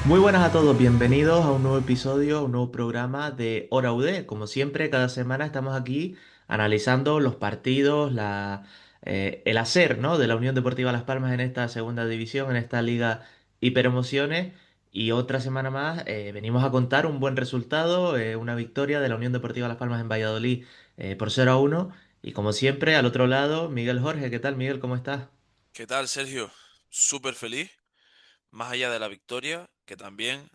Muy buenas a todos, bienvenidos a un nuevo episodio, a un nuevo programa de Hora UD. Como siempre, cada semana estamos aquí analizando los partidos, el hacer, ¿no?, de la Unión Deportiva Las Palmas en esta segunda división, en esta liga Hiperemociones. Y otra semana más venimos a contar un buen resultado, una victoria de la Unión Deportiva Las Palmas en Valladolid por 0-1. Y como siempre, al otro lado, Miguel Jorge. ¿Qué tal, Miguel? ¿Cómo estás? ¿Qué tal, Sergio? Súper feliz, más allá de la victoria, que también,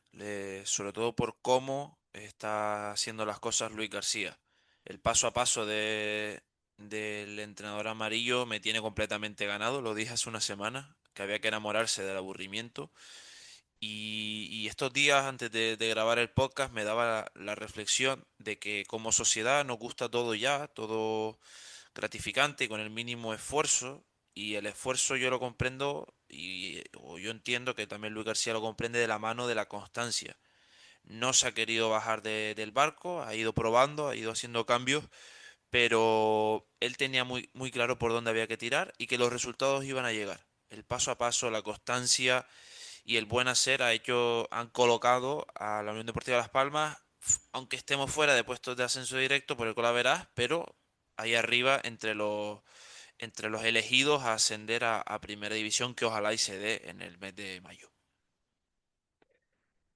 sobre todo por cómo está haciendo las cosas Luis García. El paso a paso del entrenador amarillo me tiene completamente ganado, lo dije hace una semana, que había que enamorarse del aburrimiento. Y estos días antes de grabar el podcast me daba la reflexión de que como sociedad nos gusta todo ya, todo gratificante y con el mínimo esfuerzo. Y el esfuerzo yo lo comprendo o yo entiendo que también Luis García lo comprende de la mano de la constancia. No se ha querido bajar del barco, ha ido probando, ha ido haciendo cambios, pero él tenía muy claro por dónde había que tirar y que los resultados iban a llegar. El paso a paso, la constancia y el buen hacer han colocado a la Unión Deportiva Las Palmas, aunque estemos fuera de puestos de ascenso directo por el Colaveras, pero ahí arriba entre los elegidos a ascender a Primera División, que ojalá y se dé en el mes de mayo.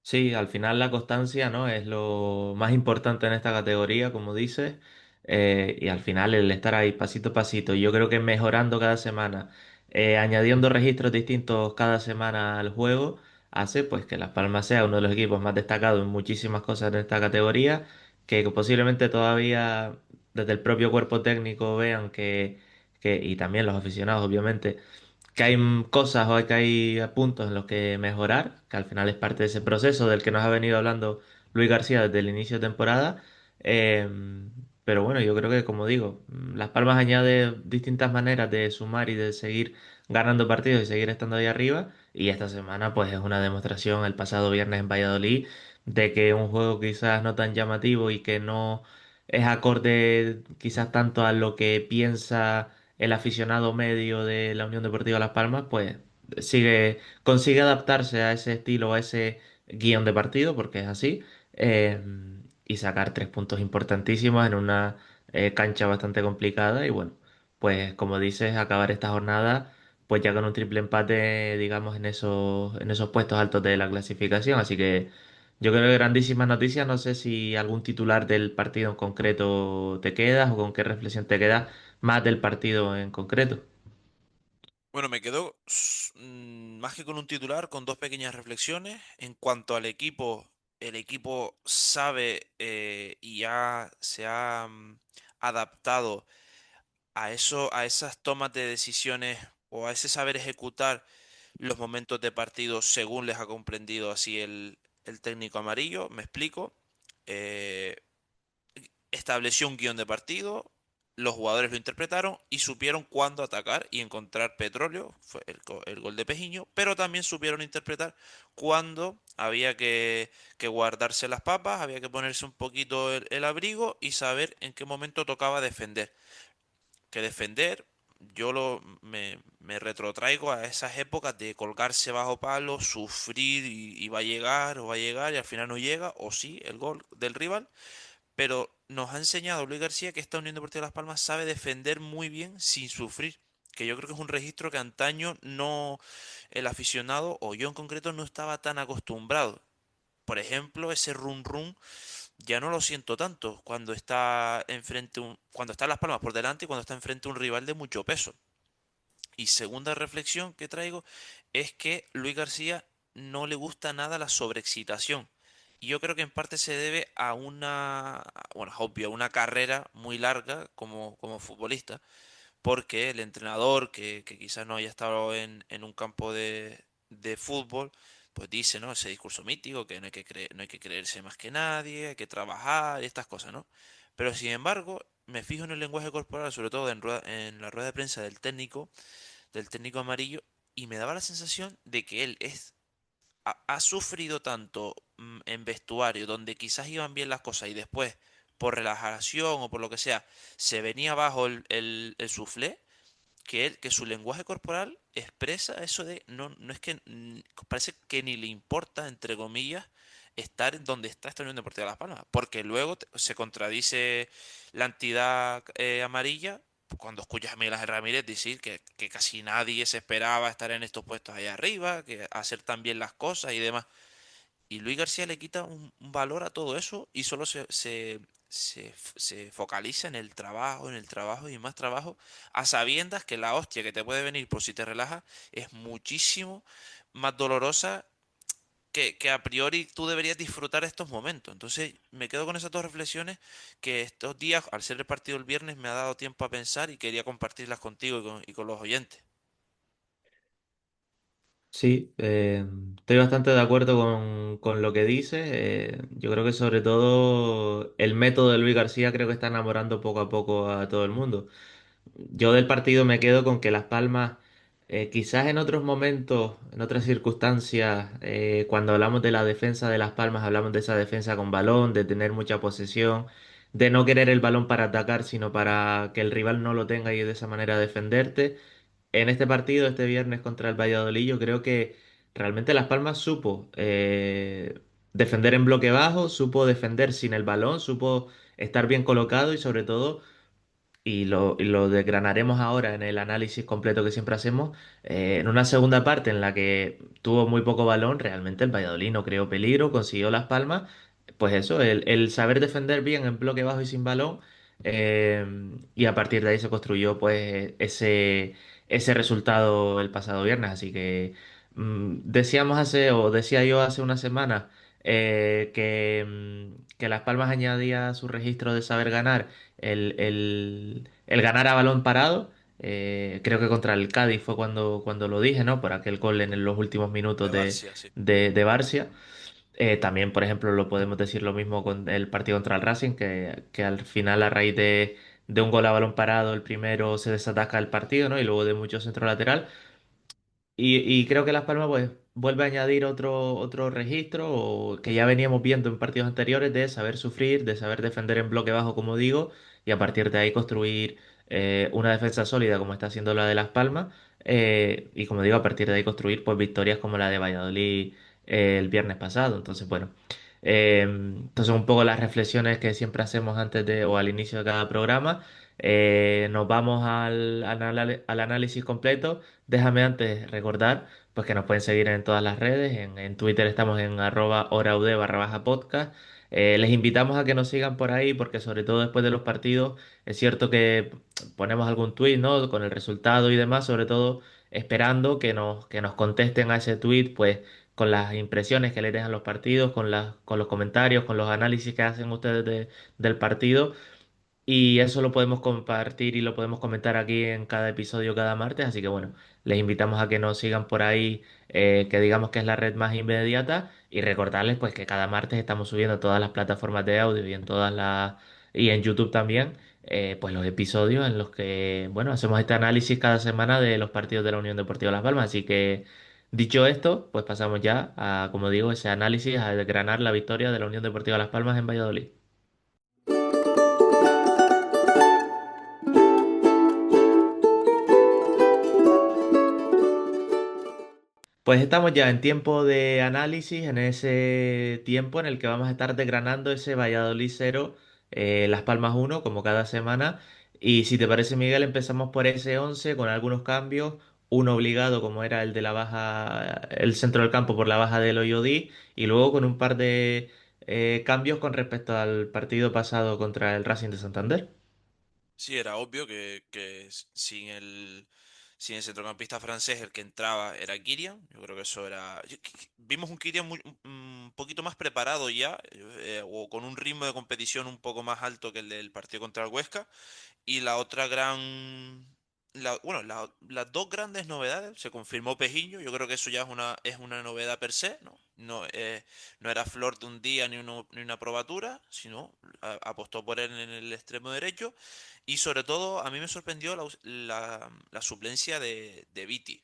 Sí, al final la constancia, ¿no?, es lo más importante en esta categoría, como dices, y al final el estar ahí pasito a pasito. Yo creo que mejorando cada semana, añadiendo registros distintos cada semana al juego, hace pues que Las Palmas sea uno de los equipos más destacados en muchísimas cosas en esta categoría, que posiblemente todavía desde el propio cuerpo técnico vean y también los aficionados, obviamente, que hay cosas o que hay puntos en los que mejorar, que al final es parte de ese proceso del que nos ha venido hablando Luis García desde el inicio de temporada. Eh, pero bueno, yo creo que, como digo, Las Palmas añade distintas maneras de sumar y de seguir ganando partidos y seguir estando ahí arriba. Y esta semana, pues, es una demostración el pasado viernes en Valladolid de que un juego quizás no tan llamativo y que no es acorde quizás tanto a lo que piensa el aficionado medio de la Unión Deportiva Las Palmas, pues consigue adaptarse a ese estilo, a ese guión de partido, porque es así, eh, y sacar 3 puntos importantísimos en una cancha bastante complicada. Y bueno, pues como dices, acabar esta jornada, pues ya con un triple empate, digamos, en esos puestos altos de la clasificación. Así que yo creo que grandísimas noticias. No sé si algún titular del partido en concreto te quedas o con qué reflexión te quedas más del partido en concreto. Bueno, me quedo más que con un titular, con dos pequeñas reflexiones. En cuanto al equipo, el equipo sabe y ya se ha adaptado a esas tomas de decisiones o a ese saber ejecutar los momentos de partido según les ha comprendido así el técnico amarillo. Me explico. Eh, Estableció un guión de partido, los jugadores lo interpretaron y supieron cuándo atacar y encontrar petróleo, fue el gol de Pejiño, pero también supieron interpretar cuándo había que guardarse las papas, había que ponerse un poquito el abrigo y saber en qué momento tocaba defender. Que defender, me retrotraigo a esas épocas de colgarse bajo palo, sufrir y va a llegar o va a llegar y al final no llega, o sí, el gol del rival, pero nos ha enseñado Luis García que esta Unión Deportiva Las Palmas sabe defender muy bien sin sufrir, que yo creo que es un registro que antaño no, el aficionado o yo en concreto no estaba tan acostumbrado. Por ejemplo, ese run run ya no lo siento tanto cuando está Las Palmas por delante y cuando está enfrente un rival de mucho peso. Y segunda reflexión que traigo es que Luis García no le gusta nada la sobreexcitación. Y yo creo que en parte se debe a bueno, es obvio, a una carrera muy larga como futbolista, porque el entrenador que quizás no haya estado en un campo de fútbol, pues dice, ¿no? Ese discurso mítico que no hay que creerse más que nadie, hay que trabajar y estas cosas, ¿no? Pero sin embargo, me fijo en el lenguaje corporal, sobre todo en la rueda de prensa del técnico amarillo, y me daba la sensación de que él ha sufrido tanto en vestuario, donde quizás iban bien las cosas y después, por relajación o por lo que sea, se venía abajo el suflé, que su lenguaje corporal expresa eso de, no es que, parece que ni le importa, entre comillas, estar en donde está esta Unión Deportiva Las Palmas, porque luego se contradice la entidad amarilla cuando escuchas a Miguel Ángel Ramírez decir que casi nadie se esperaba estar en estos puestos allá arriba, que hacer tan bien las cosas y demás. Y Luis García le quita un valor a todo eso y solo se focaliza en el trabajo y más trabajo, a sabiendas que la hostia que te puede venir por si te relajas es muchísimo más dolorosa que a priori tú deberías disfrutar estos momentos. Entonces me quedo con esas dos reflexiones que estos días, al ser el partido el viernes, me ha dado tiempo a pensar y quería compartirlas contigo y con los oyentes. Sí, estoy bastante de acuerdo con lo que dices. Yo creo que sobre todo el método de Luis García creo que está enamorando poco a poco a todo el mundo. Yo del partido me quedo con que Las Palmas, quizás en otros momentos, en otras circunstancias, cuando hablamos de la defensa de Las Palmas, hablamos de esa defensa con balón, de tener mucha posesión, de no querer el balón para atacar, sino para que el rival no lo tenga y de esa manera defenderte. En este partido, este viernes contra el Valladolid, yo creo que realmente Las Palmas supo defender en bloque bajo, supo defender sin el balón, supo estar bien colocado y sobre todo y lo desgranaremos ahora en el análisis completo que siempre hacemos. En una segunda parte en la que tuvo muy poco balón, realmente el Valladolid no creó peligro, consiguió las palmas. Pues eso, el saber defender bien en bloque bajo y sin balón. eh, y a partir de ahí se construyó pues ese resultado el pasado viernes. Así que decíamos hace, o decía yo hace una semana, que Las Palmas añadía a su registro de saber ganar el ganar a balón parado. Creo que contra el Cádiz fue cuando lo dije, ¿no? Por aquel gol en los últimos minutos De Barcia, sí. de Barcia. También, por ejemplo, lo podemos decir lo mismo con el partido contra el Racing, que al final, a raíz de un gol a balón parado, el primero se desataca el partido, ¿no? Y luego de mucho centro lateral. Y creo que Las Palmas pues vuelve a añadir otro registro que ya veníamos viendo en partidos anteriores de saber sufrir, de saber defender en bloque bajo, como digo, y a partir de ahí construir una defensa sólida como está haciendo la de Las Palmas. Y como digo, a partir de ahí construir pues victorias como la de Valladolid el viernes pasado. Entonces, bueno, entonces un poco las reflexiones que siempre hacemos antes de o al inicio de cada programa. Nos vamos al análisis completo. Déjame antes recordar pues que nos pueden seguir en todas las redes. En Twitter estamos en @horaud_podcast. Les invitamos a que nos sigan por ahí porque sobre todo después de los partidos es cierto que ponemos algún tweet, ¿no? Con el resultado y demás, sobre todo esperando que nos contesten a ese tweet pues con las impresiones que le dejan los partidos, con los comentarios, con los análisis que hacen ustedes del partido. Y eso lo podemos compartir y lo podemos comentar aquí en cada episodio cada martes. Así que bueno, les invitamos a que nos sigan por ahí, que digamos que es la red más inmediata. Y recordarles pues que cada martes estamos subiendo a todas las plataformas de audio y en todas las y en YouTube también, pues los episodios en los que, bueno, hacemos este análisis cada semana de los partidos de la Unión Deportiva Las Palmas. Así que dicho esto, pues pasamos ya a, como digo, ese análisis, a desgranar la victoria de la Unión Deportiva Las Palmas en Valladolid. Pues estamos ya en tiempo de análisis, en ese tiempo en el que vamos a estar desgranando ese Valladolid 0, Las Palmas 1, como cada semana. Y si te parece, Miguel, empezamos por ese 11 con algunos cambios. Uno obligado, como era el de la baja, el centro del campo por la baja del Oyodí, y luego con un par de cambios con respecto al partido pasado contra el Racing de Santander. Sí, era obvio sin el centrocampista francés el que entraba era Kylian. Yo creo que eso era... Vimos un Kylian un poquito más preparado ya, o con un ritmo de competición un poco más alto que el del partido contra el Huesca. Y la otra gran... bueno, las dos grandes novedades, se confirmó Pejiño, yo creo que eso ya es una novedad per se, ¿no? No era flor de un día ni una probatura, sino apostó por él en el extremo derecho. Y sobre todo, a mí me sorprendió la suplencia de Viti,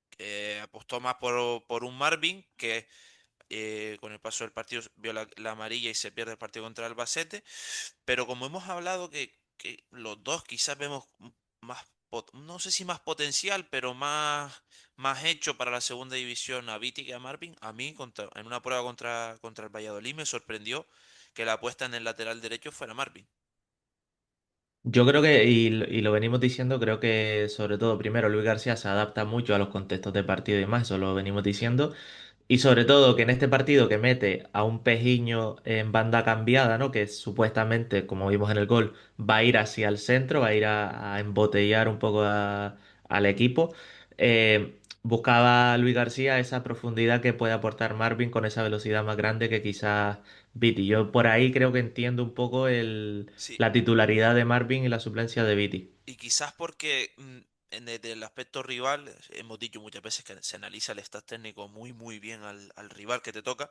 que apostó más por un Marvin que con el paso del partido vio la amarilla y se pierde el partido contra el Albacete. Pero como hemos hablado que los dos quizás vemos más no sé si más potencial, pero más hecho para la segunda división a Viti que a Marvin. A mí, en una prueba contra el Valladolid, me sorprendió que la apuesta en el lateral derecho fuera Marvin. Yo creo que, y lo venimos diciendo, creo que sobre todo, primero, Luis García se adapta mucho a los contextos de partido y demás, eso lo venimos diciendo. Y sobre todo que en este partido que mete a un Pejiño en banda cambiada, ¿no? Que supuestamente, como vimos en el gol, va a ir hacia el centro, va a ir a embotellar un poco al equipo. Buscaba Luis García esa profundidad que puede aportar Marvin con esa velocidad más grande que quizás Viti. Yo por ahí creo que entiendo un poco Sí, la titularidad de Marvin y la suplencia de Viti. y quizás porque desde el aspecto rival, hemos dicho muchas veces que se analiza el stat técnico muy bien al rival que te toca.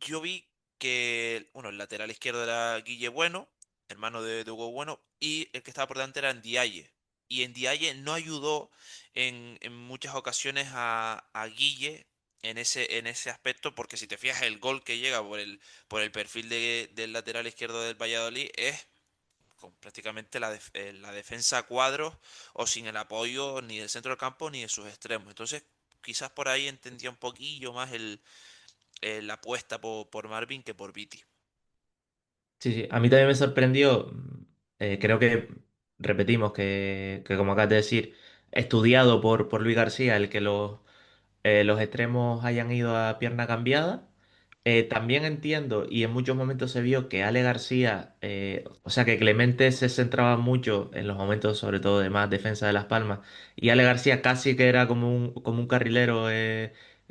Yo vi que, bueno, el lateral izquierdo era Guille Bueno, hermano de Hugo Bueno, y el que estaba por delante era Ndiaye. Y Ndiaye no ayudó en muchas ocasiones a Guille en ese aspecto, porque si te fijas, el gol que llega por el perfil del lateral izquierdo del Valladolid es con prácticamente la defensa a cuadros o sin el apoyo ni del centro del campo ni de sus extremos. Entonces, quizás por ahí entendía un poquillo más la apuesta por Marvin que por Viti. Sí, sí, a mí también me sorprendió, creo que repetimos que como acabas de decir, estudiado por Luis García, el que los extremos hayan ido a pierna cambiada. También entiendo, y en muchos momentos se vio que Ale García, o sea que Clemente se centraba mucho en los momentos sobre todo de más defensa de Las Palmas, y Ale García casi que era como un carrilero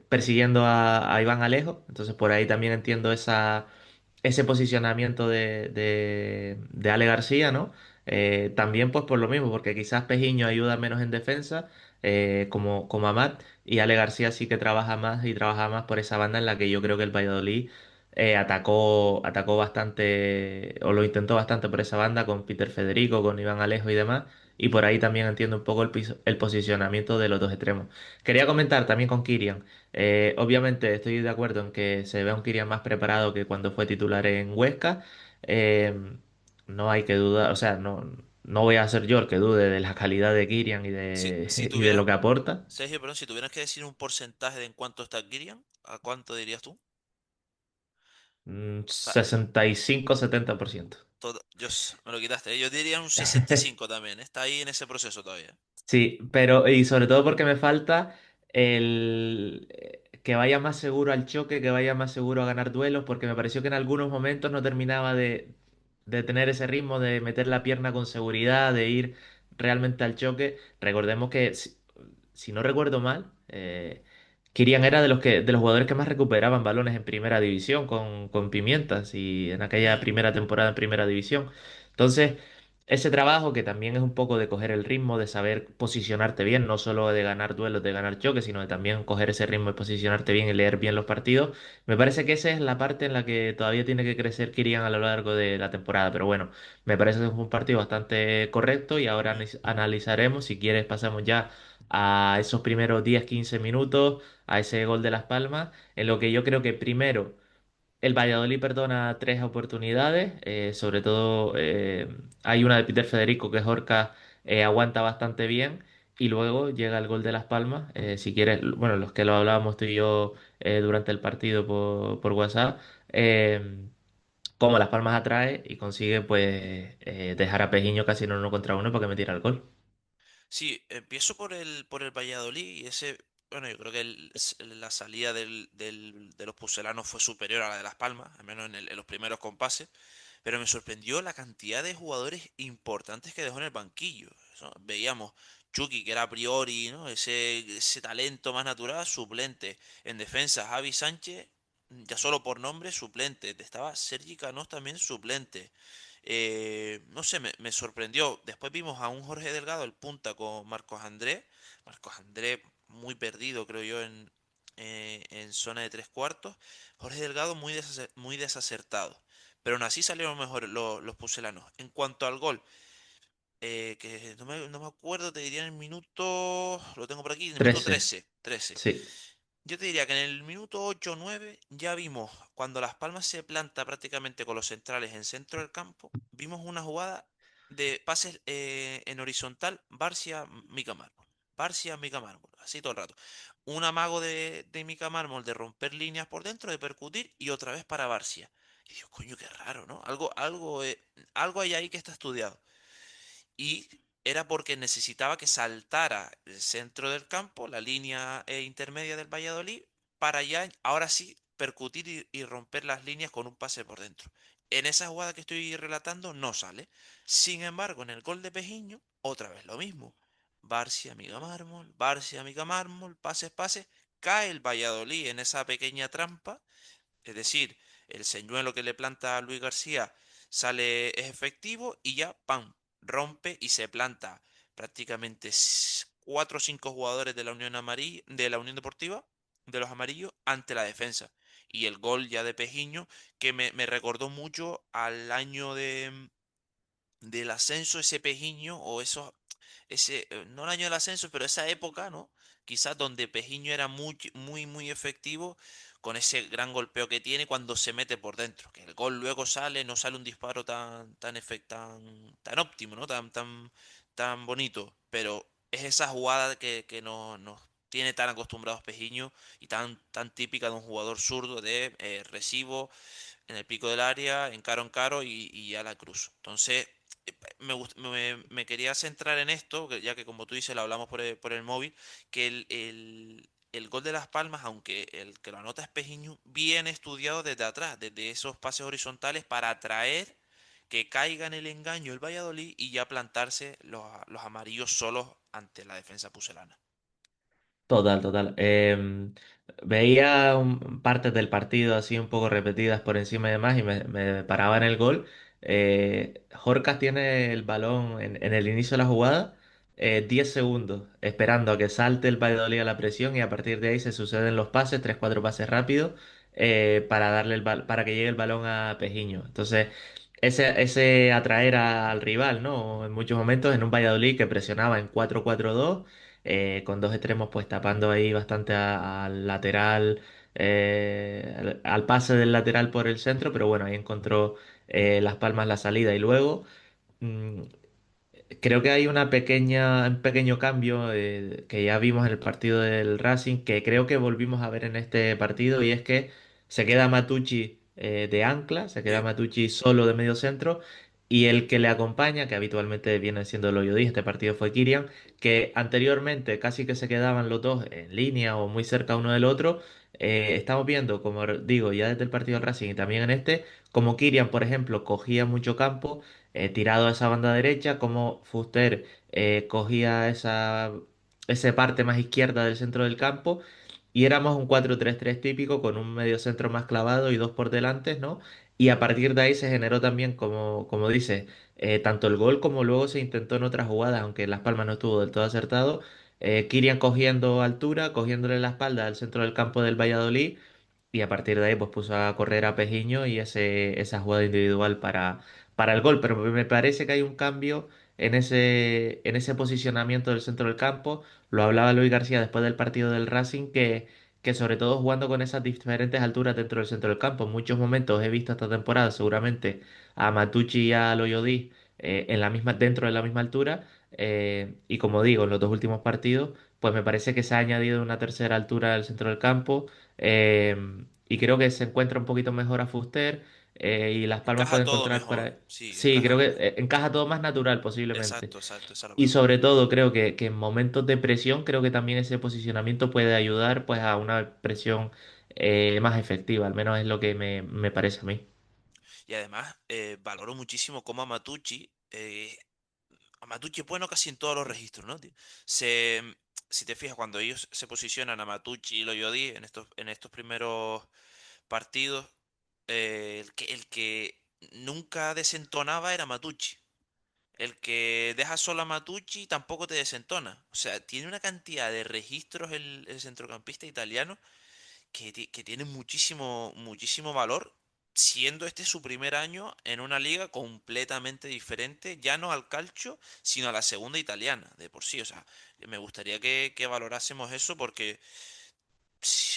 persiguiendo a Iván Alejo, entonces por ahí también entiendo ese posicionamiento de Ale García, ¿no? También pues por lo mismo, porque quizás Pejiño ayuda menos en defensa, como Amat, y Ale García sí que trabaja más por esa banda en la que yo creo que el Valladolid atacó bastante, o lo intentó bastante por esa banda con Peter Federico, con Iván Alejo y demás, y por ahí también entiendo un poco el posicionamiento de los dos extremos. Quería comentar también con Kirian. Obviamente estoy de acuerdo en que se ve a un Kirian más preparado que cuando fue titular en Huesca. Eh, no hay que dudar, o sea, no voy a ser yo el que dude de la calidad de Kirian y Si y de tuvieras, lo que aporta. Sergio, perdón, si tuvieras que decir un porcentaje de en cuánto está Girian, ¿a cuánto dirías tú? 65-70%. Dios, me lo quitaste, ¿eh? Yo diría un 65 también. Está ahí en ese proceso todavía. Sí, pero y sobre todo porque me falta que vaya más seguro al choque, que vaya más seguro a ganar duelos, porque me pareció que en algunos momentos no terminaba de tener ese ritmo, de meter la pierna con seguridad, de ir realmente al choque. Recordemos que, si no recuerdo mal, Kirian era de los jugadores que más recuperaban balones en primera división con Pimientas y en aquella Mm, primera temporada en primera división. Entonces, ese trabajo que también es un poco de coger el ritmo, de saber posicionarte bien, no solo de ganar duelos, de ganar choques, sino de también coger ese ritmo y posicionarte bien y leer bien los partidos. Me parece que esa es la parte en la que todavía tiene que crecer Kirian a lo largo de la temporada. Pero bueno, me parece que fue un partido bastante correcto y ahora mm. analizaremos. Si quieres, pasamos ya a esos primeros 10-15 minutos, a ese gol de Las Palmas, en lo que yo creo que primero. El Valladolid perdona tres oportunidades, sobre todo hay una de Peter Federico que Jorca aguanta bastante bien y luego llega el gol de Las Palmas. Si quieres, bueno, los que lo hablábamos tú y yo durante el partido por WhatsApp, como Las Palmas atrae y consigue pues dejar a Pejiño casi en uno contra uno para que me tire el gol. Sí, empiezo por el Valladolid y bueno, yo creo que la salida de los pucelanos fue superior a la de Las Palmas, al menos en los primeros compases, pero me sorprendió la cantidad de jugadores importantes que dejó en el banquillo. Veíamos Chucky, que era a priori, ¿no? Ese talento más natural, suplente. En defensa, Javi Sánchez, ya solo por nombre, suplente. Estaba Sergi Canós también suplente. No sé, me sorprendió. Después vimos a un Jorge Delgado, el punta, con Marcos André. Marcos André muy perdido, creo yo, en zona de tres cuartos. Jorge Delgado muy desacertado. Pero aún así salieron mejor los pucelanos. En cuanto al gol, que no me acuerdo, te diría en el minuto, lo tengo por aquí, en el minuto 13, 13. sí. Yo te diría que en el minuto 8 o 9 ya vimos, cuando Las Palmas se planta prácticamente con los centrales en centro del campo, vimos una jugada. de pases en horizontal, Barcia, Mica Mármol. Barcia, Mica Mármol. Así todo el rato. Un amago de Mica Mármol de romper líneas por dentro, de percutir y otra vez para Barcia. Y digo, coño, qué raro, ¿no? Algo hay ahí que está estudiado. Y era porque necesitaba que saltara el centro del campo, la línea intermedia del Valladolid, para ya, ahora sí, percutir y romper las líneas con un pase por dentro. En esa jugada que estoy relatando no sale. Sin embargo, en el gol de Pejiño, otra vez lo mismo. Barcia, amiga mármol, pases, pases. Cae el Valladolid en esa pequeña trampa, es decir, el señuelo que le planta a Luis García sale, es efectivo y ya, ¡pam!, rompe y se planta prácticamente cuatro o cinco jugadores de la Unión Amarilla, de la Unión Deportiva, de los amarillos, ante la defensa. Y el gol ya de Pejiño, que me recordó mucho al año del ascenso, ese Pejiño, o esos, no el año del ascenso, pero esa época, ¿no? Quizás donde Pejiño era muy efectivo con ese gran golpeo que tiene cuando se mete por dentro. Que el gol luego sale, no sale un disparo tan óptimo, ¿no? Tan bonito. Pero es esa jugada que nos tiene tan acostumbrados Pejiño y tan típica de un jugador zurdo de recibo en el pico del área, en caro y a la cruz. Entonces, me quería centrar en esto, ya que como tú dices, lo hablamos por el móvil, que el gol de Las Palmas, aunque el que lo anota es Pejiño, bien estudiado desde atrás, desde esos pases horizontales para atraer que caiga en el engaño el Valladolid y ya plantarse los amarillos solos ante la defensa pucelana. Total, total. Veía partes del partido así un poco repetidas por encima de más y me paraba en el gol. Jorcas tiene el balón en el inicio de la jugada, 10 segundos, esperando a que salte el Valladolid a la presión y a partir de ahí se suceden los pases, 3 4 pases rápidos, para darle para que llegue el balón a Pejiño. Entonces, ese atraer al rival, ¿no? En muchos momentos en un Valladolid que presionaba en 4-4-2, con dos extremos pues tapando ahí bastante al lateral, al pase del lateral por el centro, pero bueno, ahí encontró Las Palmas la salida y luego... mm, Creo que hay un pequeño cambio, que ya vimos en el partido del Racing, que creo que volvimos a ver en este partido, y es que se queda Matucci de ancla, se queda Sí, Matucci solo de medio centro, y el que le acompaña, que habitualmente viene siendo lo Oyodis, este partido fue Kirian, que anteriormente casi que se quedaban los dos en línea o muy cerca uno del otro. Estamos viendo, como digo, ya desde el partido del Racing y también en este, como Kirian, por ejemplo, cogía mucho campo tirado a esa banda derecha, como Fuster cogía esa parte más izquierda del centro del campo, y éramos un 4-3-3 típico con un medio centro más clavado y dos por delante, ¿no? Y a partir de ahí se generó también, como dice, tanto el gol como luego se intentó en otras jugadas, aunque Las Palmas no estuvo del todo acertado. Kirian cogiendo altura, cogiéndole la espalda al centro del campo del Valladolid, y a partir de ahí pues puso a correr a Pejiño y esa jugada individual para el gol. Pero me parece que hay un cambio en ese posicionamiento del centro del campo. Lo hablaba Luis García después del partido del Racing, que sobre todo jugando con esas diferentes alturas dentro del centro del campo. En muchos momentos he visto esta temporada seguramente a Matucci y a Loyodí dentro de la misma altura. Y como digo, en los dos últimos partidos, pues me parece que se ha añadido una tercera altura al centro del campo. Y creo que se encuentra un poquito mejor a Fuster, y Las Palmas encaja puede todo encontrar por mejor. ahí. Sí, Sí, creo encaja. que encaja todo más natural posiblemente. Exacto, exacto, esa es la Y palabra. sobre todo creo que en momentos de presión, creo que también ese posicionamiento puede ayudar pues a una presión más efectiva, al menos es lo que me parece a mí. Y además, valoro muchísimo cómo a Matucci es bueno casi en todos los registros, ¿no, tío? Se, si te fijas, cuando ellos se posicionan a Matucci y Loyodí en estos primeros partidos, el que nunca desentonaba era Matucci. El que deja solo a Matucci tampoco te desentona. O sea, tiene una cantidad de registros el centrocampista italiano que tiene muchísimo valor, siendo este su primer año en una liga completamente diferente, ya no al calcio, sino a la segunda italiana, de por sí. O sea, me gustaría que valorásemos eso porque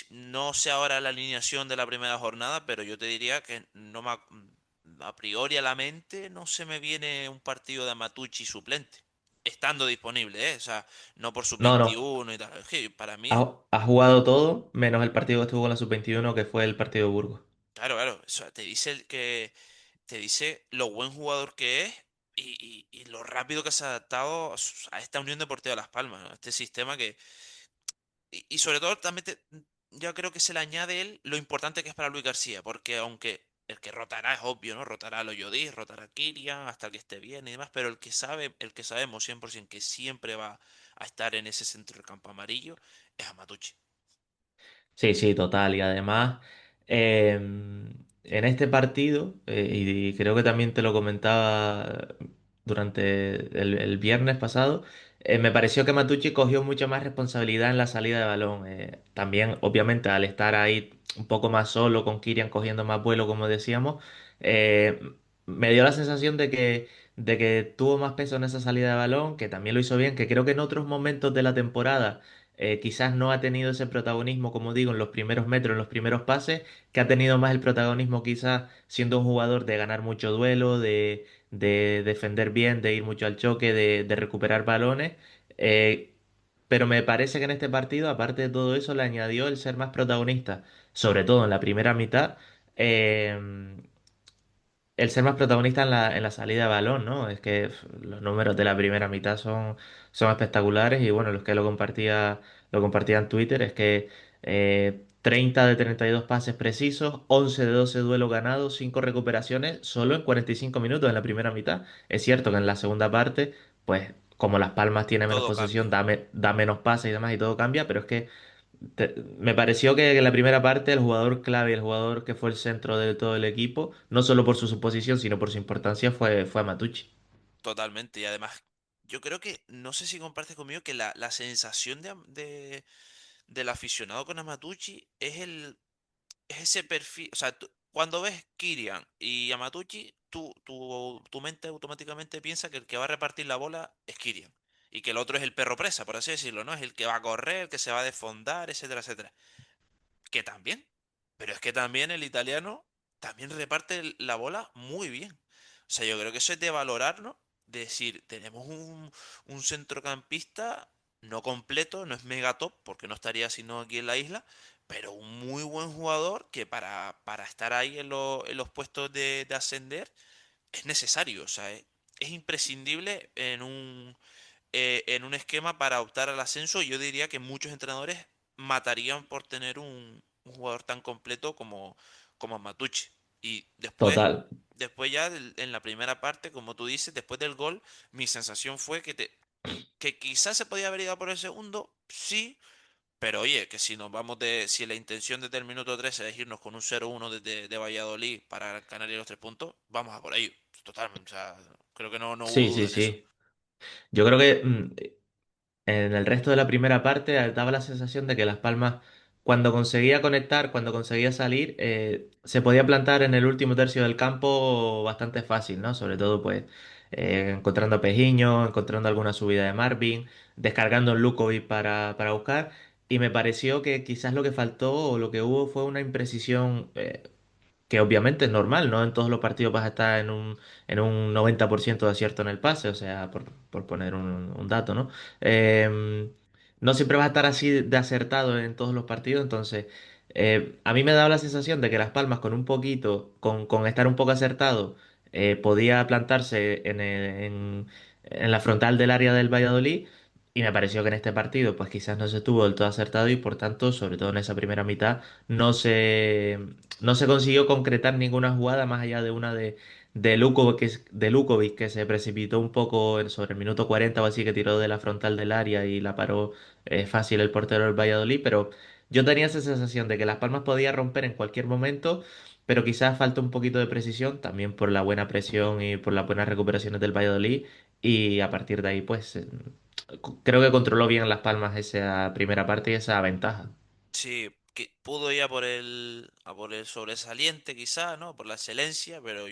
no sé ahora la alineación de la primera jornada, pero yo te diría que no me, a priori a la mente no se me viene un partido de Amatucci suplente, estando disponible, ¿eh? O sea, no por sub No, no. 21 y tal. Es que para mí, Ha jugado todo, menos el partido que estuvo con la sub-21, que fue el partido de Burgos. claro, claro, eso te dice que te dice lo buen jugador que es y lo rápido que se ha adaptado a esta Unión Deportiva Las Palmas, ¿no? A este sistema que y sobre todo también yo creo que se le añade él lo importante que es para Luis García, porque aunque el que rotará es obvio, ¿no? Rotará a Loyodí, rotará a Kirian hasta que esté bien y demás, pero el que sabemos 100% que siempre va a estar en ese centro del campo amarillo es Amatucci. Sí, sí, total. Y además, en este partido, y creo que también te lo comentaba durante el viernes pasado, me pareció que Matucci cogió mucha más responsabilidad en la salida de balón. También, obviamente, al estar ahí un poco más solo, con Kirian cogiendo más vuelo, como decíamos, eh, me dio la sensación de que tuvo más peso en esa salida de balón, que también lo hizo bien, que creo que en otros momentos de la temporada quizás no ha tenido ese protagonismo, como digo, en los primeros metros, en los primeros pases, que ha tenido más el protagonismo quizás siendo un jugador de ganar mucho duelo, de defender bien, de ir mucho al choque, de recuperar balones. Eh, pero me parece que en este partido, aparte de todo eso, le añadió el ser más protagonista, sobre todo en la primera mitad. eh, el ser más protagonista en la salida de balón, ¿no? Es que los números de la primera mitad son espectaculares y bueno, los que lo compartía en Twitter es que 30 de 32 pases precisos, 11 de 12 duelos ganados, 5 recuperaciones solo en 45 minutos en la primera mitad. Es cierto que en la segunda parte, pues como Las Palmas tiene menos Todo posesión, cambia. da menos pases y demás y todo cambia, pero es que me pareció que en la primera parte el jugador clave, el jugador que fue el centro de todo el equipo, no solo por su suposición, sino por su importancia, fue Matucci. Totalmente. Y además, yo creo que, no sé si compartes conmigo, que la sensación del aficionado con Amatucci es ese perfil, o sea, cuando ves Kirian y Yamatuchi, tu mente automáticamente piensa que el que va a repartir la bola es Kirian y que el otro es el perro presa, por así decirlo, ¿no? Es el que va a correr, el que se va a desfondar, etcétera, etcétera. Que también, pero es que también el italiano también reparte la bola muy bien. O sea, yo creo que eso es de valorarlo, de decir, tenemos un centrocampista no completo, no es mega top, porque no estaría sino aquí en la isla, pero un muy buen jugador que para estar ahí en los puestos de ascender es necesario. O sea, es imprescindible en un esquema para optar al ascenso. Yo diría que muchos entrenadores matarían por tener un jugador tan completo como Matucci. Y Total. después ya en la primera parte, como tú dices, después del gol, mi sensación fue que quizás se podía haber ido por el segundo, sí, pero oye, que si nos vamos si la intención desde el minuto 13 es irnos con un 0-1 de Valladolid para ganar los 3 puntos, vamos a por ello. Totalmente, o sea, creo que no hubo Sí, duda sí, en eso. sí. Yo creo que en el resto de la primera parte daba la sensación de que Las Palmas, cuando conseguía conectar, cuando conseguía salir, se podía plantar en el último tercio del campo bastante fácil, ¿no? Sobre todo, pues, encontrando a Pejiño, encontrando alguna subida de Marvin, descargando en Lukovic para buscar. Y me pareció que quizás lo que faltó o lo que hubo fue una imprecisión. Que obviamente es normal, ¿no? En todos los partidos vas a estar en un 90% de acierto en el pase, o sea, por poner un dato, ¿no? No siempre vas a estar así de acertado en todos los partidos, entonces a mí me daba la sensación de que Las Palmas con un poquito, con estar un poco acertado, podía plantarse en la frontal del área del Valladolid. Y me pareció que en este partido, pues quizás no se estuvo del todo acertado y por tanto, sobre todo en esa primera mitad, no se, no se consiguió concretar ninguna jugada más allá de una de Lukovic que se precipitó un poco sobre el minuto 40 o así, que tiró de la frontal del área y la paró fácil el portero del Valladolid, pero yo tenía esa sensación de que Las Palmas podía romper en cualquier momento, pero quizás falta un poquito de precisión, también por la buena presión y por las buenas recuperaciones del Valladolid, y a partir de ahí, pues creo que controló bien Las Palmas esa primera parte y esa ventaja. Sí, que pudo ir a por el sobresaliente quizá, ¿no? Por la excelencia, pero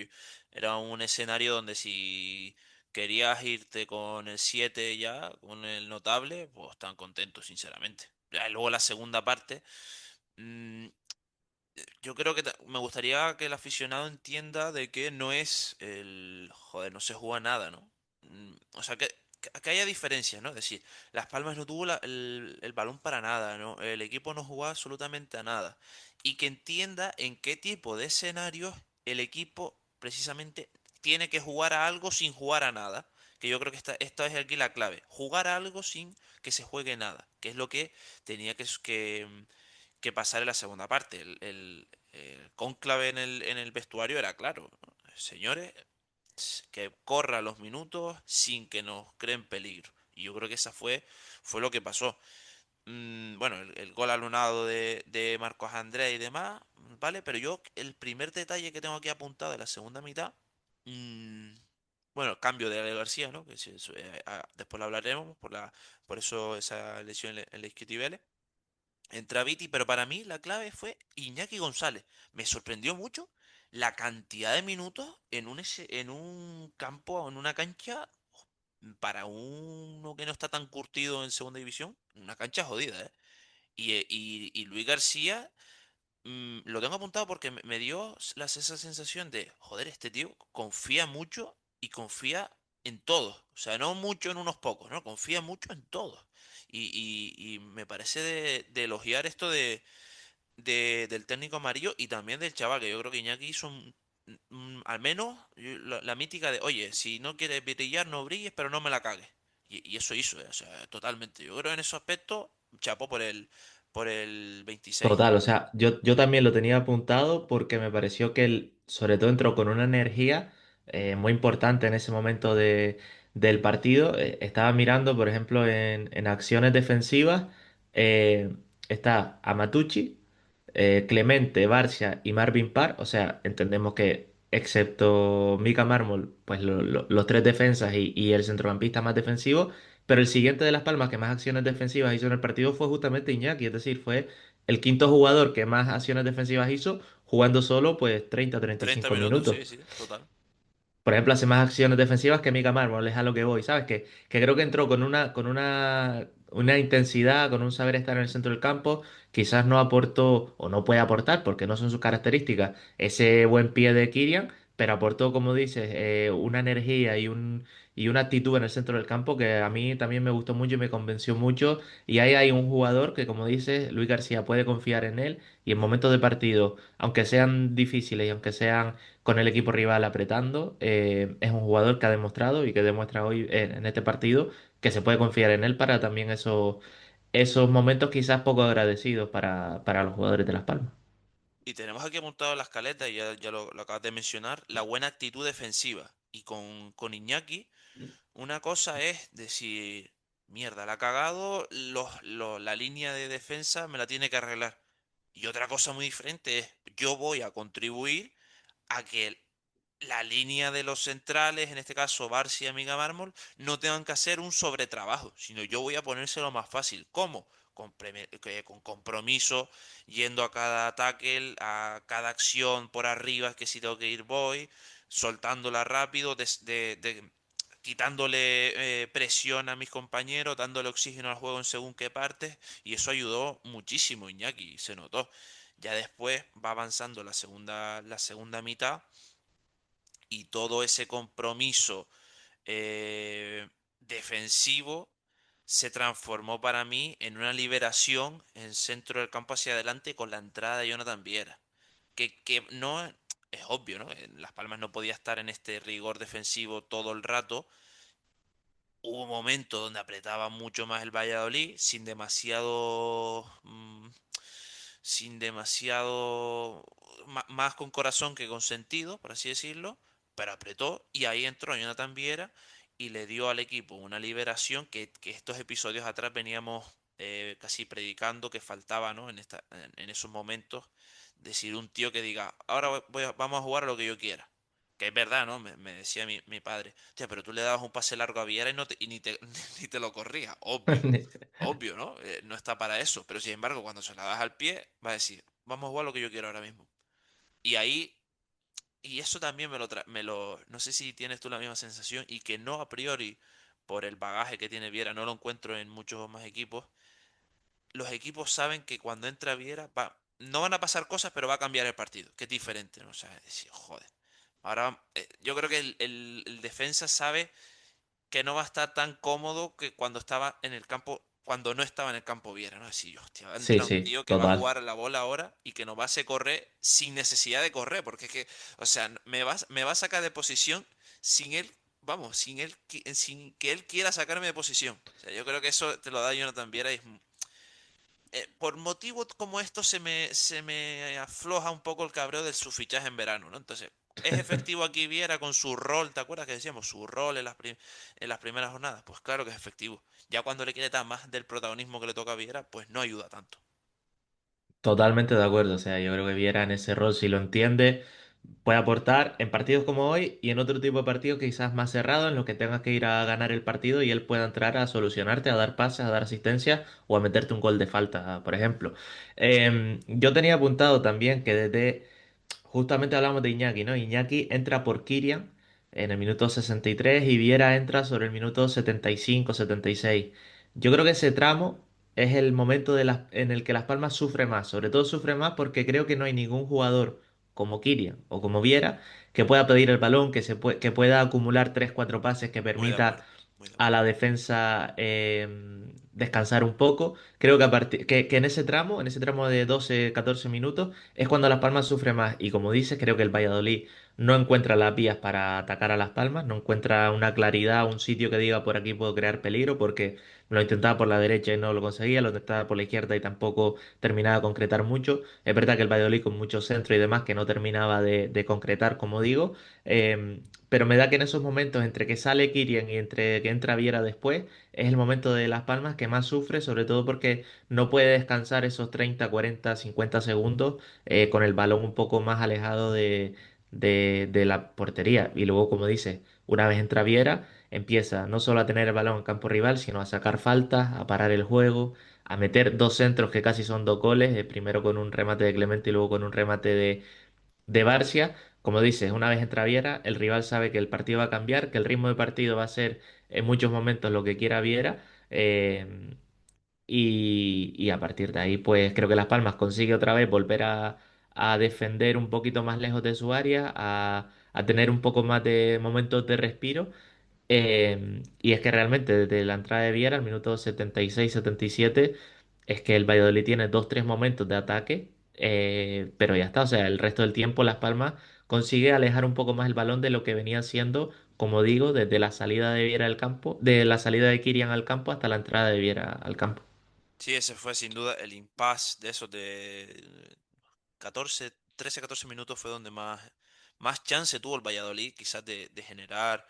era un escenario donde si querías irte con el 7 ya, con el notable, pues tan contentos, sinceramente. Ya luego la segunda parte, mm, yo creo que me gustaría que el aficionado entienda de que no es el, joder, no se juega nada, ¿no? O sea, que haya diferencias, ¿no? Es decir, Las Palmas no tuvo el balón para nada, ¿no? El equipo no jugó absolutamente a nada. Y que entienda en qué tipo de escenarios el equipo precisamente tiene que jugar a algo sin jugar a nada. Que yo creo que esta es aquí la clave. Jugar a algo sin que se juegue nada. Que es lo que tenía que pasar en la segunda parte. El cónclave en el vestuario era claro, ¿no? Señores, que corra los minutos sin que nos creen peligro. Y yo creo que fue lo que pasó. Bueno, el gol anulado de Marcos Andrés y demás, ¿vale? Pero yo, el primer detalle que tengo aquí apuntado de la segunda mitad, mm, bueno, cambio de Ale García, ¿no? Que después lo hablaremos, por eso esa lesión en la isquiotibiales. Entra Viti, pero para mí la clave fue Iñaki González. Me sorprendió mucho la cantidad de minutos en un campo, en una cancha, para uno que no está tan curtido en segunda división, una cancha jodida, ¿eh? Y Luis García, lo tengo apuntado porque me dio esa sensación de, joder, este tío confía mucho y confía en todos. O sea, no mucho en unos pocos, ¿no? Confía mucho en todos. Y me parece de elogiar esto del técnico amarillo y también del chaval, que yo creo que Iñaki hizo al menos la mítica de, oye, si no quieres brillar, no brilles, pero no me la cagues. Y eso hizo, o sea, totalmente. Yo creo en esos aspectos, chapó por el 26. Total, o sea, yo también lo tenía apuntado porque me pareció que él, sobre todo, entró con una energía muy importante en ese momento del partido. Estaba mirando, por ejemplo, en acciones defensivas, eh, está Amatucci, Clemente, Barcia y Marvin Parr. O sea, entendemos que, excepto Mika Mármol, pues los tres defensas y el centrocampista más defensivo. Pero el siguiente de Las Palmas que más acciones defensivas hizo en el partido fue justamente Iñaki, es decir, fue el quinto jugador que más acciones defensivas hizo, jugando solo pues 30 30-35 minutos, minutos. sí, sí, total. Por ejemplo, hace más acciones defensivas que Mika Marmol, es a lo que voy, ¿sabes? Que creo que entró con una intensidad, con un saber estar en el centro del campo, quizás no aportó o no puede aportar, porque no son sus características, ese buen pie de Kylian, pero aportó, como dices, una energía y una actitud en el centro del campo que a mí también me gustó mucho y me convenció mucho. Y ahí hay un jugador que, como dices, Luis García puede confiar en él y en momentos de partido, aunque sean difíciles y aunque sean con el equipo rival apretando. Es un jugador que ha demostrado y que demuestra hoy en este partido que se puede confiar en él para también esos momentos quizás poco agradecidos para los jugadores de Las Palmas. Y tenemos aquí apuntado en la escaleta, y ya lo acabas de mencionar, la buena actitud defensiva. Y con Iñaki, una cosa es decir, mierda, la ha cagado, la línea de defensa me la tiene que arreglar. Y otra cosa muy diferente es, yo voy a contribuir a que la línea de los centrales, en este caso Barça y Amiga Mármol, no tengan que hacer un sobretrabajo, sino yo voy a ponérselo más fácil. ¿Cómo? Con compromiso, yendo a cada ataque, a cada acción por arriba, que si tengo que ir voy, soltándola rápido, quitándole presión a mis compañeros, dándole oxígeno al juego en según qué partes, y eso ayudó muchísimo, Iñaki, se notó. Ya después va avanzando la segunda mitad y todo ese compromiso defensivo se transformó para mí en una liberación en centro del campo hacia adelante con la entrada de Jonathan Viera. Que no es obvio, ¿no? En Las Palmas no podía estar en este rigor defensivo todo el rato. Hubo momentos donde apretaba mucho más el Valladolid sin demasiado, más con corazón que con sentido, por así decirlo, pero apretó y ahí entró Jonathan Viera y le dio al equipo una liberación que estos episodios atrás veníamos casi predicando que faltaba, ¿no? En esos momentos, decir un tío que diga, ahora vamos a jugar a lo que yo quiera. Que es verdad, ¿no? Me decía mi padre, hostia, pero tú le dabas un pase largo a Viera y ni te lo corría, obvio. Obvio, ¿no? No está para eso. Pero sin embargo, cuando se la das al pie, va a decir, vamos a jugar lo que yo quiero ahora mismo. Y ahí, y eso también no sé si tienes tú la misma sensación y que no a priori, por el bagaje que tiene Viera, no lo encuentro en muchos más equipos. Los equipos saben que cuando entra Viera, va. no van a pasar cosas, pero va a cambiar el partido, que es diferente, ¿no? O sea, es decir, joder. Ahora, yo creo que el defensa sabe que no va a estar tan cómodo que cuando estaba en el campo, cuando no estaba en el campo Viera, ¿no? Así, hostia, va a Sí, entrar un sí, tío que va a total. jugar a la bola ahora y que nos va a hacer correr sin necesidad de correr, porque es que, o sea, me va a sacar de posición sin él, vamos, sin que él quiera sacarme de posición. O sea, yo creo que eso te lo da Jonathan Viera y por motivos como estos se me afloja un poco el cabreo de su fichaje en verano, ¿no? Entonces, ¿es efectivo aquí Viera con su rol? ¿Te acuerdas que decíamos su rol en en las primeras jornadas? Pues claro que es efectivo. Ya cuando le quiere dar más del protagonismo que le toca a Viera, pues no ayuda tanto. Totalmente de acuerdo. O sea, yo creo que Viera en ese rol, si lo entiende, puede aportar en partidos como hoy y en otro tipo de partidos quizás más cerrados, en los que tengas que ir a ganar el partido y él pueda entrar a solucionarte, a dar pases, a dar asistencia o a meterte un gol de falta, por ejemplo. Yo tenía apuntado también que desde justamente hablamos de Iñaki, ¿no? Iñaki entra por Kirian en el minuto 63 y Viera entra sobre el minuto 75, 76. Yo creo que ese tramo es el momento en el que Las Palmas sufre más. Sobre todo sufre más porque creo que no hay ningún jugador como Kirian o como Viera que pueda pedir el balón, que pueda acumular tres cuatro pases que Muy de permita acuerdo, muy de a la acuerdo. defensa descansar un poco. Creo que, que en ese tramo de 12 14 minutos, es cuando Las Palmas sufre más. Y como dices, creo que el Valladolid no encuentra las vías para atacar a Las Palmas, no encuentra una claridad, un sitio que diga por aquí puedo crear peligro, porque lo intentaba por la derecha y no lo conseguía, lo intentaba por la izquierda y tampoco terminaba de concretar mucho. Es verdad que el Valladolid con mucho centro y demás que no terminaba de concretar, como digo. Pero me da que en esos momentos, entre que sale Kirian y entre que entra Viera después, es el momento de Las Palmas que más sufre, sobre todo porque no puede descansar esos 30 40 50 segundos con el balón un poco más alejado de la portería. Y luego, como dice, una vez entra Viera, empieza no solo a tener el balón en campo rival, sino a sacar faltas, a parar el juego, a meter dos centros que casi son dos goles, primero con un remate de Clemente y luego con un remate de Barcia. Como dices, una vez entra Viera, el rival sabe que el partido va a cambiar, que el ritmo de partido va a ser en muchos momentos lo que quiera Viera. Y a partir de ahí, pues creo que Las Palmas consigue otra vez volver a defender un poquito más lejos de su área, a tener un poco más de momentos de respiro. Y es que realmente desde la entrada de Viera al minuto 76-77 es que el Valladolid tiene dos, tres momentos de ataque, pero ya está. O sea, el resto del tiempo Las Palmas consigue alejar un poco más el balón de lo que venía siendo, como digo, desde la salida de Viera al campo, de la salida de Kirian al campo hasta la entrada de Viera al campo. Sí, ese fue sin duda el impasse de esos de 13 14 minutos fue donde más chance tuvo el Valladolid, quizás de generar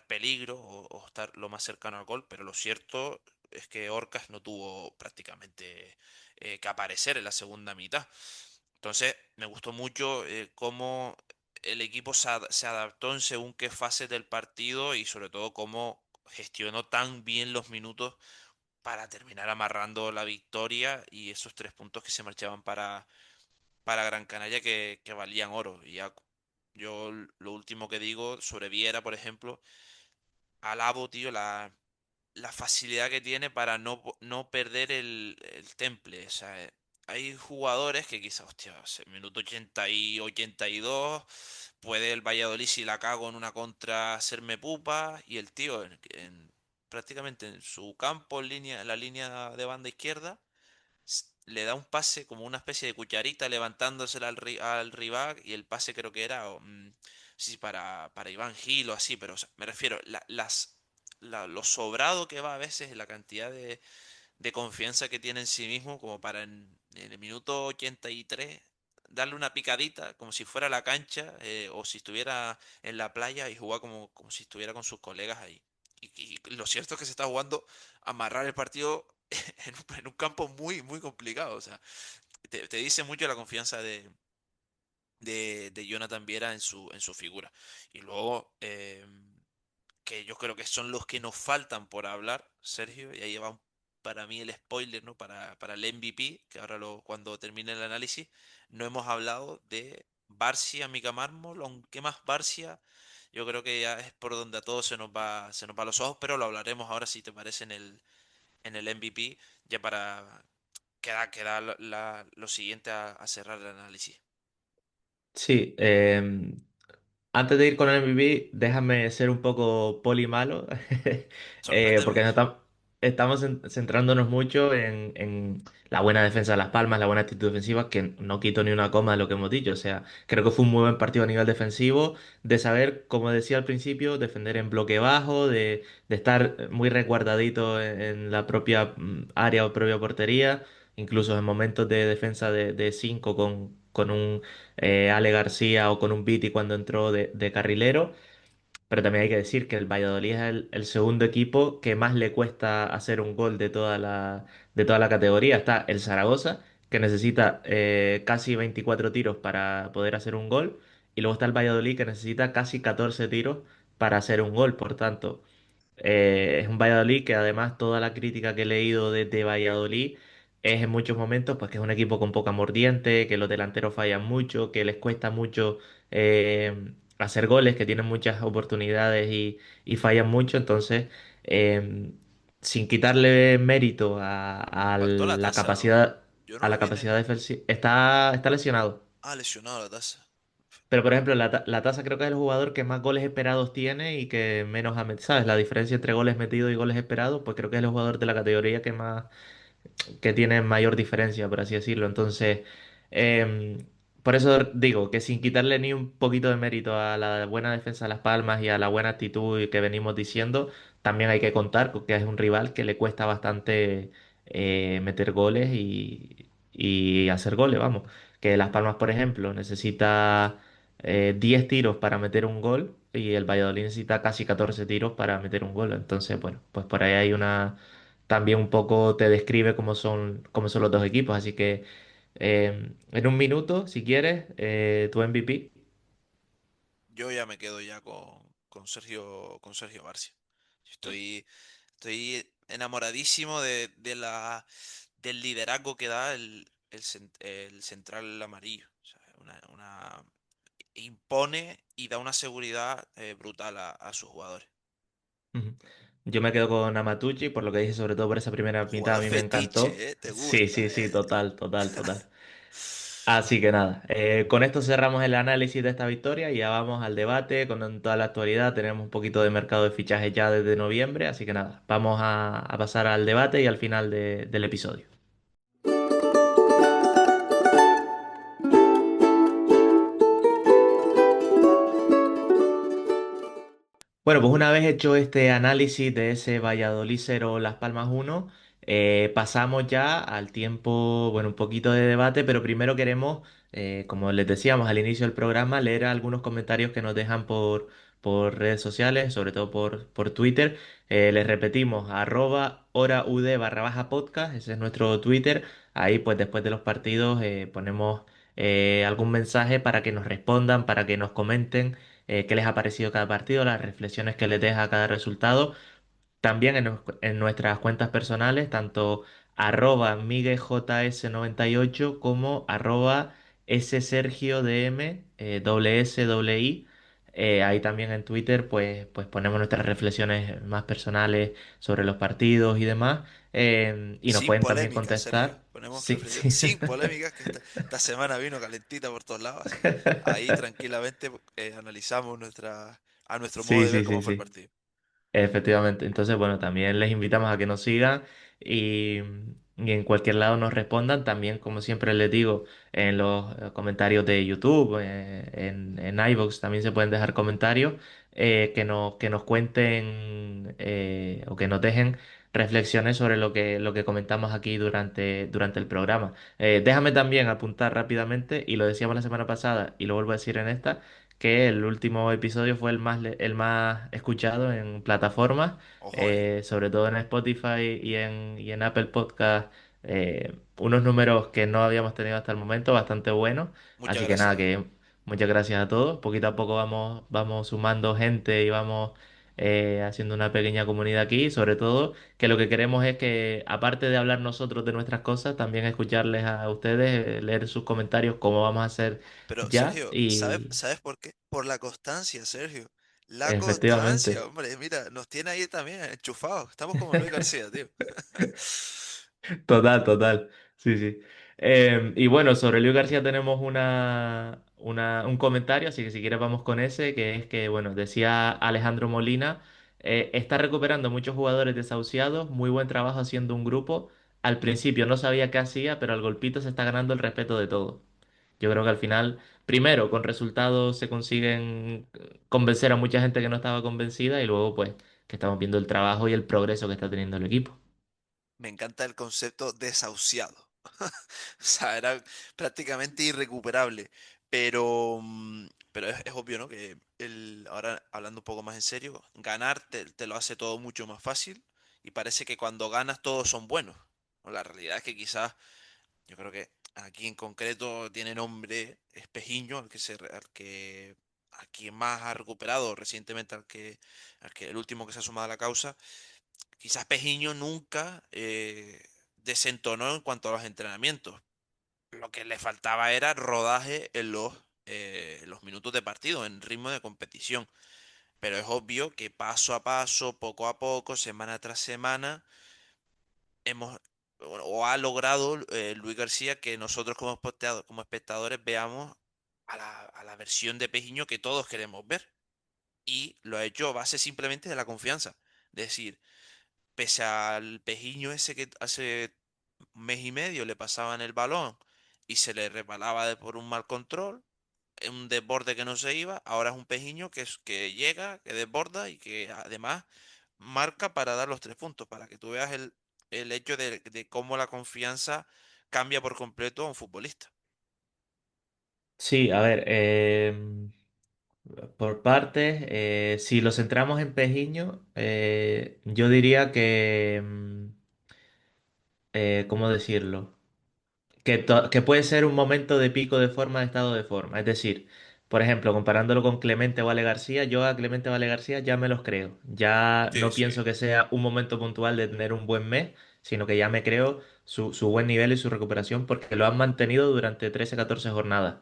peligro o estar lo más cercano al gol, pero lo cierto es que Orcas no tuvo prácticamente que aparecer en la segunda mitad. Entonces, me gustó mucho cómo el equipo se adaptó en según qué fase del partido y sobre todo cómo gestionó tan bien los minutos para terminar amarrando la victoria y esos 3 puntos que se marchaban para Gran Canaria que valían oro. Y ya yo lo último que digo sobre Viera, por ejemplo, alabo, tío, la facilidad que tiene para no perder el temple. O sea, hay jugadores que quizás, hostia, minuto 80 y 82, puede el Valladolid si la cago en una contra hacerme pupa y el tío prácticamente en su campo, en la línea de banda izquierda, le da un pase como una especie de cucharita levantándosela al rival y el pase creo que era sí, para Iván Gil o así, pero o sea, me refiero, lo sobrado que va a veces, la cantidad de confianza que tiene en sí mismo como para en el minuto 83 darle una picadita como si fuera a la cancha o si estuviera en la playa y jugar como si estuviera con sus colegas ahí. Y lo cierto es que se está jugando a amarrar el partido en un campo muy complicado. O sea, te dice mucho la confianza de Jonathan Viera en su figura. Y luego, que yo creo que son los que nos faltan por hablar, Sergio, y ahí va para mí el spoiler, ¿no? Para el MVP, que ahora cuando termine el análisis, no hemos hablado de Barcia, Mica Mármol, aunque más Barcia, yo creo que ya es por donde a todos se nos va los ojos, pero lo hablaremos ahora si te parece en el MVP, ya queda lo siguiente a cerrar el análisis. Sí, antes de ir con el MVP, déjame ser un poco poli malo, Sorpréndeme. porque estamos centrándonos mucho en la buena defensa de Las Palmas, la buena actitud defensiva, que no quito ni una coma de lo que hemos dicho. O sea, creo que fue un muy buen partido a nivel defensivo, de saber, como decía al principio, defender en bloque bajo, de estar muy resguardadito en la propia área o propia portería, incluso en momentos de defensa de 5 con un Ale García o con un Viti cuando entró de carrilero. Pero también hay que decir que el Valladolid es el segundo equipo que más le cuesta hacer un gol de toda la categoría. Está el Zaragoza, que necesita casi 24 tiros para poder hacer un gol. Y luego está el Valladolid, que necesita casi 14 tiros para hacer un gol. Por tanto, es un Valladolid que además toda la crítica que he leído de Valladolid es en muchos momentos pues que es un equipo con poca mordiente, que los delanteros fallan mucho, que les cuesta mucho hacer goles, que tienen muchas oportunidades y fallan mucho. Entonces, eh, sin quitarle mérito Faltó la taza, ¿no? Yo no a lo la vi capacidad defensiva, está lesionado. lesionado la taza. Pero, por ejemplo, la Taza creo que es el jugador que más goles esperados tiene y que menos ha metido. ¿Sabes? La diferencia entre goles metidos y goles esperados, pues creo que es el jugador de la categoría que tiene mayor diferencia, por así decirlo. Entonces, em, por eso digo que sin quitarle ni un poquito de mérito a la buena defensa de Las Palmas y a la buena actitud que venimos diciendo, también hay que contar con que es un rival que le cuesta bastante meter goles y hacer goles, vamos. Que Las Palmas, por ejemplo, necesita 10 tiros para meter un gol y el Valladolid necesita casi 14 tiros para meter un gol. Entonces, bueno, pues por ahí hay una también un poco te describe cómo son los dos equipos. Así que en un minuto, si quieres, tu MVP. Yo ya me quedo ya con Sergio Barcia. Estoy, estoy enamoradísimo del liderazgo que da el central amarillo. O sea, impone y da una seguridad brutal a sus jugadores. Ujú. Yo me quedo con Amatucci, por lo que dije, sobre todo por esa primera mitad, a Jugador mí me encantó. fetiche, ¿eh? ¿Te Sí, gusta, sí, sí, eh? total, total, total. Así que nada, con esto cerramos el análisis de esta victoria y ya vamos al debate con toda la actualidad. Tenemos un poquito de mercado de fichajes ya desde noviembre, así que nada, vamos a pasar al debate y al final del episodio. Bueno, pues una vez hecho este análisis de ese Valladolid 0 Las Palmas 1, pasamos ya al tiempo, bueno, un poquito de debate, pero primero queremos, como les decíamos al inicio del programa, leer algunos comentarios que nos dejan por redes sociales, sobre todo por Twitter. Les repetimos, @horaud_podcast, ese es nuestro Twitter. Ahí pues después de los partidos ponemos algún mensaje para que nos respondan, para que nos comenten qué les ha parecido cada partido, las reflexiones que les deja cada resultado. También en nuestras cuentas personales, tanto @migueljs98 como @ssergiodm, doble S, doble I. Ahí también en Twitter pues ponemos nuestras reflexiones más personales sobre los partidos y demás. Y nos Sin pueden también polémica, Sergio. contestar. Ponemos Sí, reflexión sí. sin polémicas, que esta semana vino calentita por todos lados, así que ahí tranquilamente analizamos a nuestro modo Sí, de ver sí, cómo sí, fue el sí. partido. Efectivamente. Entonces, bueno, también les invitamos a que nos sigan y en cualquier lado nos respondan. También, como siempre les digo, en los comentarios de YouTube, en iVoox también se pueden dejar comentarios que nos cuenten o que nos dejen reflexiones sobre lo que comentamos aquí durante el programa. Déjame también apuntar rápidamente, y lo decíamos la semana pasada y lo vuelvo a decir en esta que el último episodio fue el más escuchado en plataformas, Ojo, ¿eh? sobre todo en Spotify y en Apple Podcast, unos números que no habíamos tenido hasta el momento, bastante buenos. Muchas Así que nada, gracias. que muchas gracias a todos. Poquito a poco vamos sumando gente y vamos haciendo una pequeña comunidad aquí. Sobre todo, que lo que queremos es que, aparte de hablar nosotros de nuestras cosas, también escucharles a ustedes, leer sus comentarios, como vamos a hacer Pero ya. Sergio, Y ¿sabes por qué? Por la constancia, Sergio. La constancia, efectivamente, hombre, mira, nos tiene ahí también enchufados. Estamos como Luis García, tío. total, total. Sí, sí. Y bueno, sobre Luis García tenemos un comentario, así que si quieres vamos con ese, que es que, bueno, decía Alejandro Molina, está recuperando muchos jugadores desahuciados, muy buen trabajo haciendo un grupo. Al principio no sabía qué hacía, pero al golpito se está ganando el respeto de todos. Yo creo que al final, primero, con resultados se consiguen convencer a mucha gente que no estaba convencida y luego, pues, que estamos viendo el trabajo y el progreso que está teniendo el equipo. Me encanta el concepto desahuciado. O sea, era prácticamente irrecuperable. Pero es obvio, ¿no? Que ahora hablando un poco más en serio, ganar te lo hace todo mucho más fácil. Y parece que cuando ganas todos son buenos, ¿no? La realidad es que quizás, yo creo que aquí en concreto tiene nombre Espejiño, a quien más ha recuperado recientemente, el último que se ha sumado a la causa. Quizás Pejiño nunca desentonó en cuanto a los entrenamientos. Lo que le faltaba era rodaje en los minutos de partido, en ritmo de competición. Pero es obvio que paso a paso, poco a poco, semana tras semana, hemos o ha logrado Luis García que nosotros como espectadores veamos a la versión de Pejiño que todos queremos ver. Y lo ha hecho a base simplemente de la confianza. Es decir, pese al pejiño ese que hace un mes y medio le pasaban el balón y se le resbalaba por un mal control, un desborde que no se iba, ahora es un pejiño que llega, que desborda y que además marca para dar los 3 puntos, para que tú veas el hecho de cómo la confianza cambia por completo a un futbolista. Sí, a ver, por partes, si lo centramos en Pejiño, yo diría que, ¿cómo decirlo? Que puede ser un momento de pico de forma, de estado de forma. Es decir, por ejemplo, comparándolo con Clemente Vale García, yo a Clemente Vale García ya me los creo. Ya Sí, no sí. pienso que sea un momento puntual de tener un buen mes, sino que ya me creo su buen nivel y su recuperación porque lo han mantenido durante 13 14 jornadas.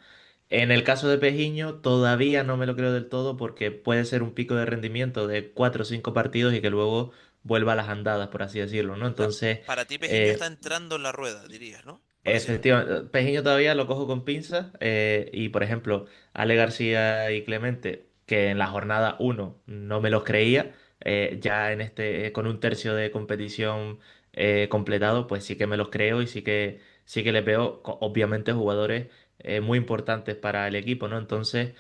En el caso de Pejiño, todavía no me lo creo del todo porque puede ser un pico de rendimiento de 4 o 5 partidos y que luego vuelva a las andadas, por así decirlo, ¿no? O sea, Entonces, para ti Pejiño está eh, entrando en la rueda, dirías, ¿no? Por así decirlo. efectivamente, Pejiño todavía lo cojo con pinzas y por ejemplo, Ale García y Clemente, que en la jornada uno no me los creía, ya en con un tercio de competición completado, pues sí que me los creo y sí que les veo, obviamente, jugadores muy importantes para el equipo, ¿no? Entonces,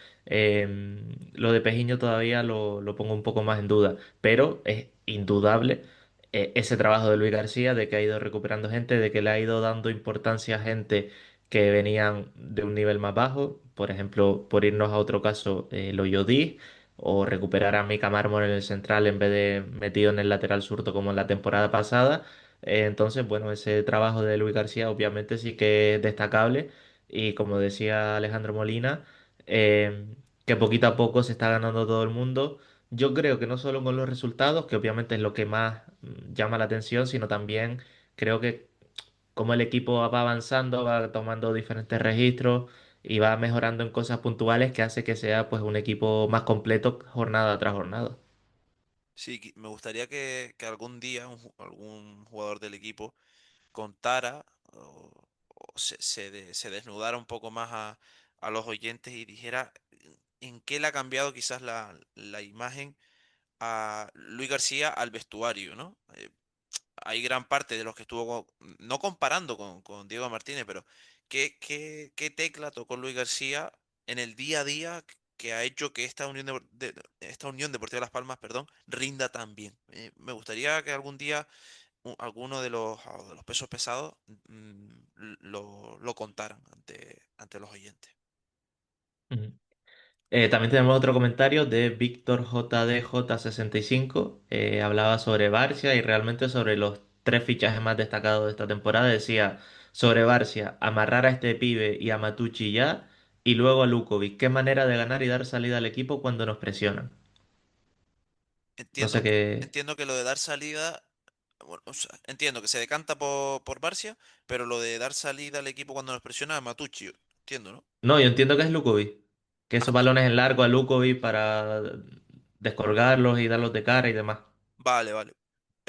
lo de Pejiño todavía lo pongo un poco más en duda, pero es indudable ese trabajo de Luis García, de que ha ido recuperando gente, de que le ha ido dando importancia a gente que venían de un nivel más bajo, por ejemplo, por irnos a otro caso, lo Yodí, o recuperar a Mika Mármol en el central en vez de metido en el lateral zurdo como en la temporada pasada. Entonces, bueno, ese trabajo de Luis García obviamente sí que es destacable y como decía Alejandro Molina, eh, que poquito a poco se está ganando todo el mundo. Yo creo que no solo con los resultados, que obviamente es lo que más llama la atención, sino también creo que como el equipo va avanzando, va tomando diferentes registros y va mejorando en cosas puntuales que hace que sea pues un equipo más completo jornada tras jornada. Sí, me gustaría que algún día algún jugador del equipo contara o se desnudara un poco más a los oyentes y dijera en qué le ha cambiado quizás la imagen a Luis García al vestuario, ¿no? Hay gran parte de los que no comparando con Diego Martínez, pero ¿qué tecla tocó Luis García en el día a día que ha hecho que esta Unión Deportiva Las Palmas, perdón, rinda tan bien? Me gustaría que algún día alguno de los pesos pesados lo contaran ante los oyentes. Ujú. También tenemos otro comentario de Víctor JDJ65. Hablaba sobre Barcia y realmente sobre los tres fichajes más destacados de esta temporada. Decía sobre Barcia, amarrar a este pibe y a Matucci ya, y luego a Lukovic. Qué manera de ganar y dar salida al equipo cuando nos presionan. No sé Entiendo, qué. entiendo que lo de dar salida, bueno, o sea, entiendo que se decanta por Barcia, pero lo de dar salida al equipo cuando nos presiona es Matucci, entiendo, ¿no? No, yo entiendo que es Lukovic. Que esos Anda, balones en largo a Lukovic para descolgarlos y darlos de cara y demás. vale, vale.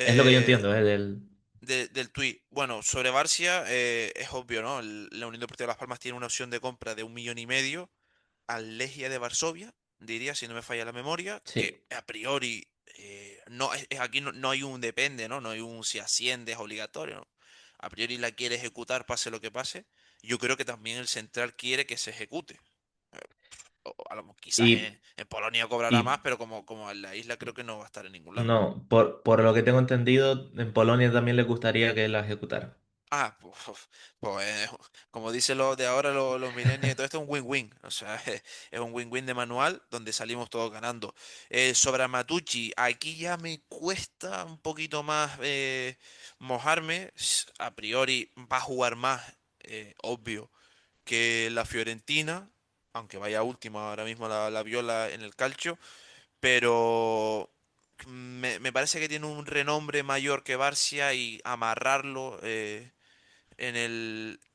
Es lo que yo Eh, entiendo, de él. del tuit. Bueno, sobre Barcia es obvio, ¿no? La Unión Deportiva Las Palmas tiene una opción de compra de 1,5 millones al Legia de Varsovia, diría, si no me falla la memoria, que Sí. a priori no aquí no hay un depende, ¿no? No hay un si asciende es obligatorio, ¿no? A priori la quiere ejecutar, pase lo que pase. Yo creo que también el central quiere que se ejecute. Quizás Y, en Polonia cobrará más, y pero como en la isla creo que no va a estar en ningún lado. no, por lo que tengo entendido, en Polonia también les gustaría que la ejecutara. Ah, pues, como dicen los de ahora, los millennials, y todo esto es un win-win. O sea, es un win-win de manual donde salimos todos ganando. Sobre Matucci, aquí ya me cuesta un poquito más mojarme. A priori va a jugar más, obvio, que la Fiorentina, aunque vaya última ahora mismo la Viola en el calcio, pero me parece que tiene un renombre mayor que Barcia y amarrarlo.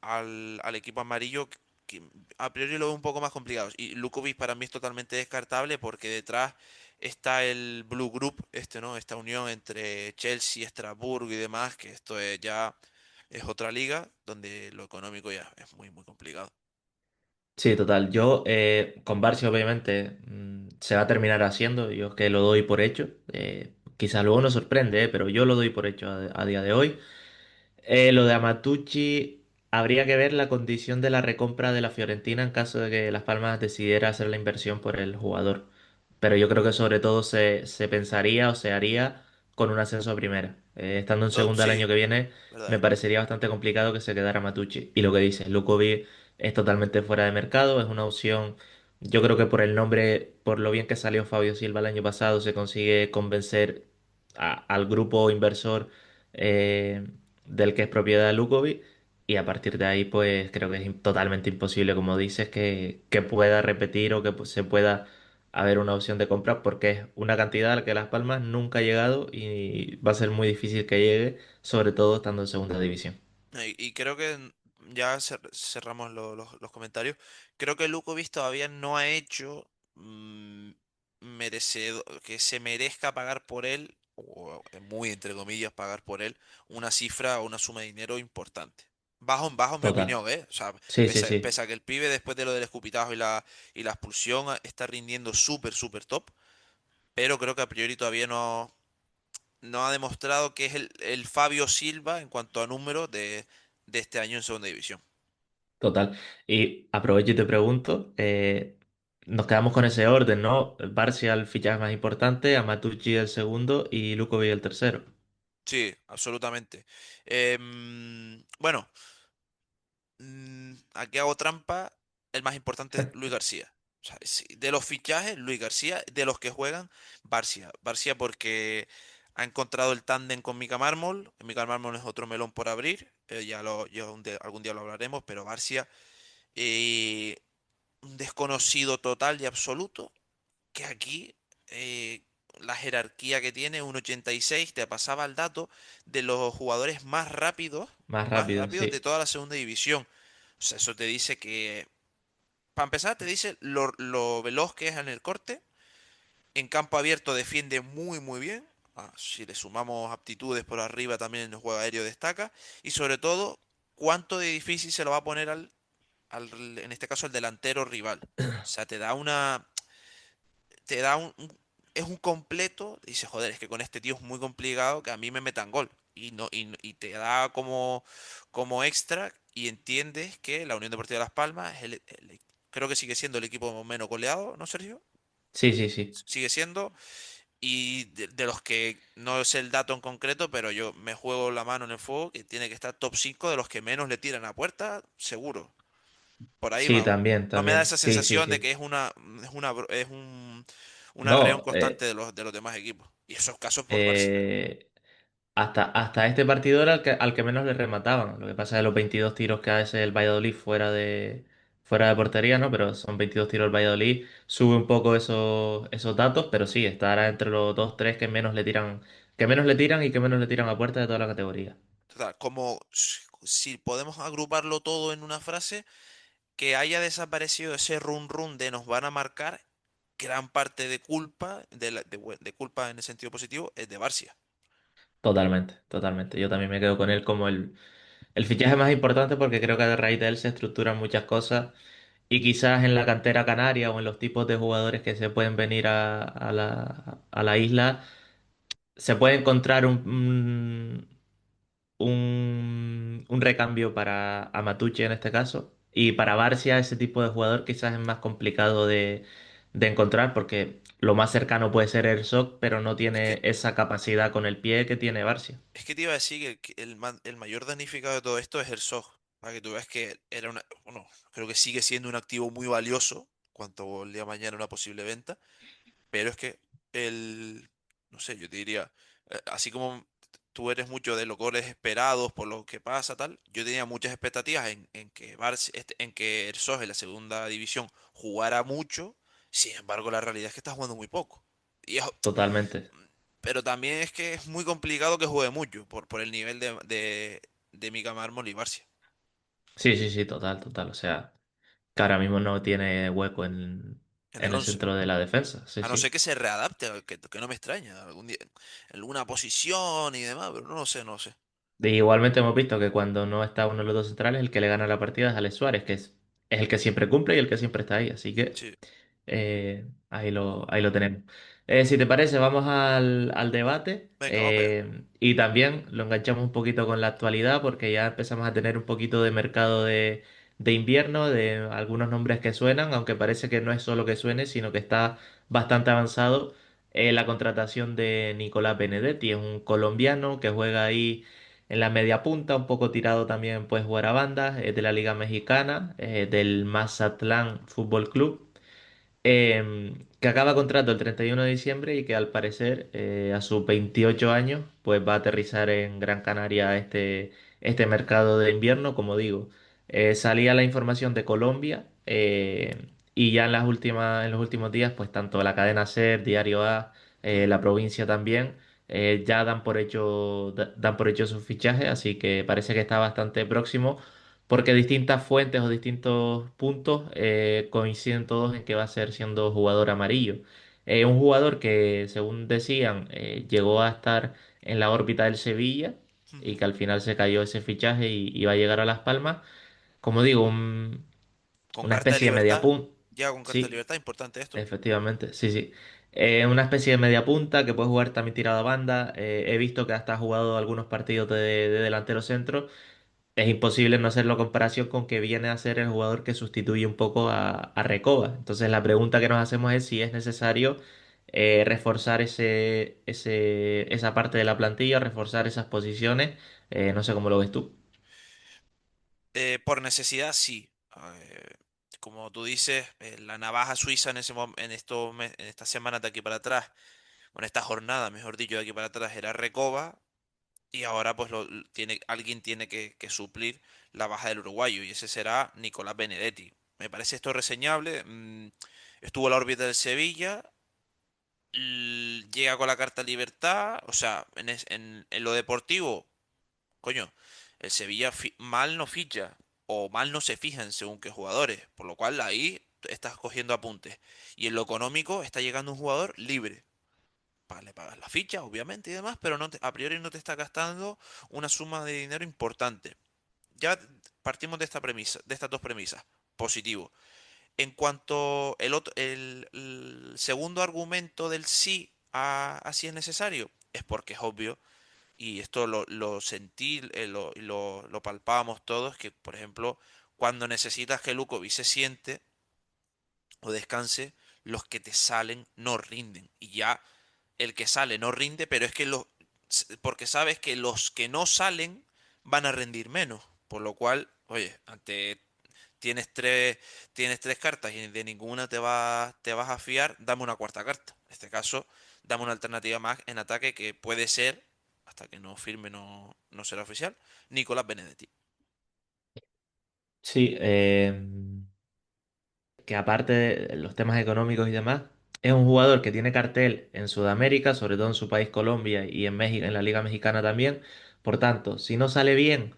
Al equipo amarillo, que a priori lo veo un poco más complicado. Y Lukovic para mí es totalmente descartable porque detrás está el Blue Group, ¿no? Esta unión entre Chelsea, Estrasburgo y demás, que esto es otra liga donde lo económico ya es muy, muy complicado. Sí, total. Yo con Barça obviamente se va a terminar haciendo, yo es que lo doy por hecho. Quizás luego nos sorprende, pero yo lo doy por hecho a día de hoy. Lo de Amatucci, habría que ver la condición de la recompra de la Fiorentina en caso de que Las Palmas decidiera hacer la inversión por el jugador. Pero yo creo que sobre todo se pensaría o se haría con un ascenso a primera. Estando en segunda el Sí, año que viene, me verdad. parecería bastante complicado que se quedara Matucci. Y lo que dices, Lukovic es totalmente fuera de mercado, es una opción. Yo creo que por el nombre, por lo bien que salió Fabio Silva el año pasado, se consigue convencer al grupo inversor. eh, del que es propiedad de Lukovic y a partir de ahí pues creo que es totalmente imposible, como dices, que pueda repetir o que se pueda haber una opción de compra porque es una cantidad a la que Las Palmas nunca ha llegado y va a ser muy difícil que llegue, sobre todo estando en segunda división. Y creo que ya cerramos los comentarios. Creo que Lukovic todavía no ha hecho que se merezca pagar por él, o muy entre comillas pagar por él, una cifra o una suma de dinero importante. Bajo mi Total. opinión, ¿eh? O sea, Sí, sí, pese sí. a que el pibe después de lo del escupitajo y la expulsión está rindiendo súper, súper top, pero creo que a priori todavía no ha demostrado que es el Fabio Silva en cuanto a números de este año en segunda división. Total. Y aprovecho y te pregunto, nos quedamos con ese orden, ¿no? Barcia el fichaje más importante, Amatucci el segundo y Lukovic el tercero. Sí, absolutamente. Bueno, aquí hago trampa. El más importante, Luis García. O sea, sí, de los fichajes, Luis García. De los que juegan, Barcia. Barcia porque ha encontrado el tándem con Mika Mármol. Mika Mármol es otro melón por abrir. Ya algún día lo hablaremos, pero Barcia, eh, un desconocido total y absoluto que aquí eh, la jerarquía que tiene, un 86 te pasaba el dato de los jugadores Más más rápido, rápidos de sí. toda la segunda división. O sea, eso te dice que, para empezar, te dice lo veloz que es en el corte. En campo abierto defiende muy, muy bien. Si le sumamos aptitudes por arriba, también en el juego aéreo destaca. Y sobre todo, cuánto de difícil se lo va a poner en este caso, al delantero rival. O sea, te da es un completo, dices, joder, es que con este tío es muy complicado que a mí me metan gol. Y no, y te da como extra y entiendes que la Unión Deportiva Las Palmas creo que sigue siendo el equipo menos goleado, ¿no, Sergio? Sí, sí, sí. Sigue siendo. Y de los que no sé el dato en concreto, pero yo me juego la mano en el fuego, que tiene que estar top 5 de los que menos le tiran a puerta, seguro. Por ahí Sí, vamos. también, No me da también. esa Sí, sí, sensación de sí. que es un arreón No, constante de los demás equipos. Y esos casos por Barça. eh, hasta este partido era al que menos le remataban. Lo que pasa es que los 22 tiros que hace el Valladolid fuera de portería, ¿no? Pero son 22 tiros el Valladolid. Sube un poco esos datos, pero sí, estará entre los dos, tres que menos le tiran y que menos le tiran a puerta de toda la categoría. Total, como si podemos agruparlo todo en una frase, que haya desaparecido ese run run de nos van a marcar, gran parte de culpa, de culpa en el sentido positivo, es de Barcia. Totalmente, totalmente. Yo también me quedo con él como el fichaje más importante porque creo que a raíz de él se estructuran muchas cosas y quizás en la cantera canaria o en los tipos de jugadores que se pueden venir a la isla se puede encontrar un recambio para Amatucci en este caso. Y para Barcia, ese tipo de jugador quizás es más complicado de encontrar porque lo más cercano puede ser Herzog, pero no Es tiene que, esa capacidad con el pie que tiene Barcia. es que te iba a decir que el mayor damnificado de todo esto es el Herzog. Para que tú veas que era bueno, creo que sigue siendo un activo muy valioso, cuanto el día de mañana una posible venta. Pero es que el, no sé, yo te diría, así como tú eres mucho de los goles esperados por lo que pasa, tal, yo tenía muchas expectativas en que en que el SOS en la segunda división jugara mucho, sin embargo la realidad es que está jugando muy poco. Y Totalmente. pero también es que es muy complicado que juegue mucho por el nivel de Mika Mármol y Barcia. Sí, sí, sí, total, total. O sea, que ahora mismo no tiene hueco En en el el 11. centro de la defensa. Sí, A no ser sí. que se readapte, que no me extraña, algún día, en alguna posición y demás, pero no lo sé, no lo sé. Y igualmente hemos visto que cuando no está uno de los dos centrales, el que le gana la partida es Alex Suárez, que es el que siempre cumple y el que siempre está ahí. Así que Sí. ahí lo tenemos. Si te parece, vamos al debate Venga, vamos allá. y también lo enganchamos un poquito con la actualidad porque ya empezamos a tener un poquito de mercado de invierno, de algunos nombres que suenan, aunque parece que no es solo que suene, sino que está bastante avanzado. La contratación de Nicolás Benedetti es un colombiano que juega ahí en la media punta, un poco tirado también puede jugar a bandas, es de la Liga Mexicana, del Mazatlán Fútbol Club, que acaba contrato el 31 de diciembre y que al parecer a sus 28 años pues va a aterrizar en Gran Canaria este mercado de invierno, como digo. Salía la información de Colombia y ya en los últimos días pues tanto la cadena SER, Diario A, Ujú, la provincia también ya dan por hecho su fichaje, así que parece que está bastante próximo porque distintas fuentes o distintos puntos coinciden todos en que va a ser siendo jugador amarillo. Un jugador que, según decían, llegó a estar en la órbita del Sevilla y ujú. que al final se cayó ese fichaje y va a llegar a Las Palmas. Como digo, Con una carta de especie de media libertad, punta. llega con carta de Sí, libertad, importante esto. efectivamente, sí, sí. Una especie de media punta que puede jugar también tirado a banda. He visto que hasta ha jugado algunos partidos de delantero centro. Es imposible no hacerlo comparación con que viene a ser el jugador que sustituye un poco a Recoba. Entonces la pregunta que nos hacemos es si es necesario reforzar esa parte de la plantilla, reforzar esas posiciones. No sé cómo lo ves tú. Por necesidad, sí. Como tú dices, la navaja suiza en estas semanas de aquí para atrás, o en esta jornada, mejor dicho, de aquí para atrás, era Recoba, y ahora pues alguien tiene que suplir la baja del uruguayo, y ese será Nicolás Benedetti. Me parece esto reseñable. Estuvo a la órbita del Sevilla, llega con la carta libertad, o sea, en lo deportivo, coño, el Sevilla mal no ficha o mal no se fijan según qué jugadores, por lo cual ahí estás cogiendo apuntes. Y en lo económico está llegando un jugador libre. Le pagas la ficha, obviamente, y demás, pero a priori no te está gastando una suma de dinero importante. Ya partimos de esta premisa, de estas dos premisas. Positivo. En cuanto el segundo argumento del sí a si es necesario, es porque es obvio, y esto lo sentí, lo palpábamos todos, que por ejemplo, cuando necesitas que Lukovic se siente o descanse, los que te salen no rinden. Y ya el que sale no rinde, pero es que porque sabes que los que no salen van a rendir menos. Por lo cual, oye, tienes tres, tienes tres cartas y de ninguna te vas a fiar, dame una cuarta carta. En este caso, dame una alternativa más en ataque que puede ser, hasta que no firme no será oficial, Nicolás Benedetti. Sí, que aparte de los temas económicos y demás, es un jugador que tiene cartel en Sudamérica, sobre todo en su país Colombia y en México, en la Liga Mexicana también. Por tanto, si no sale bien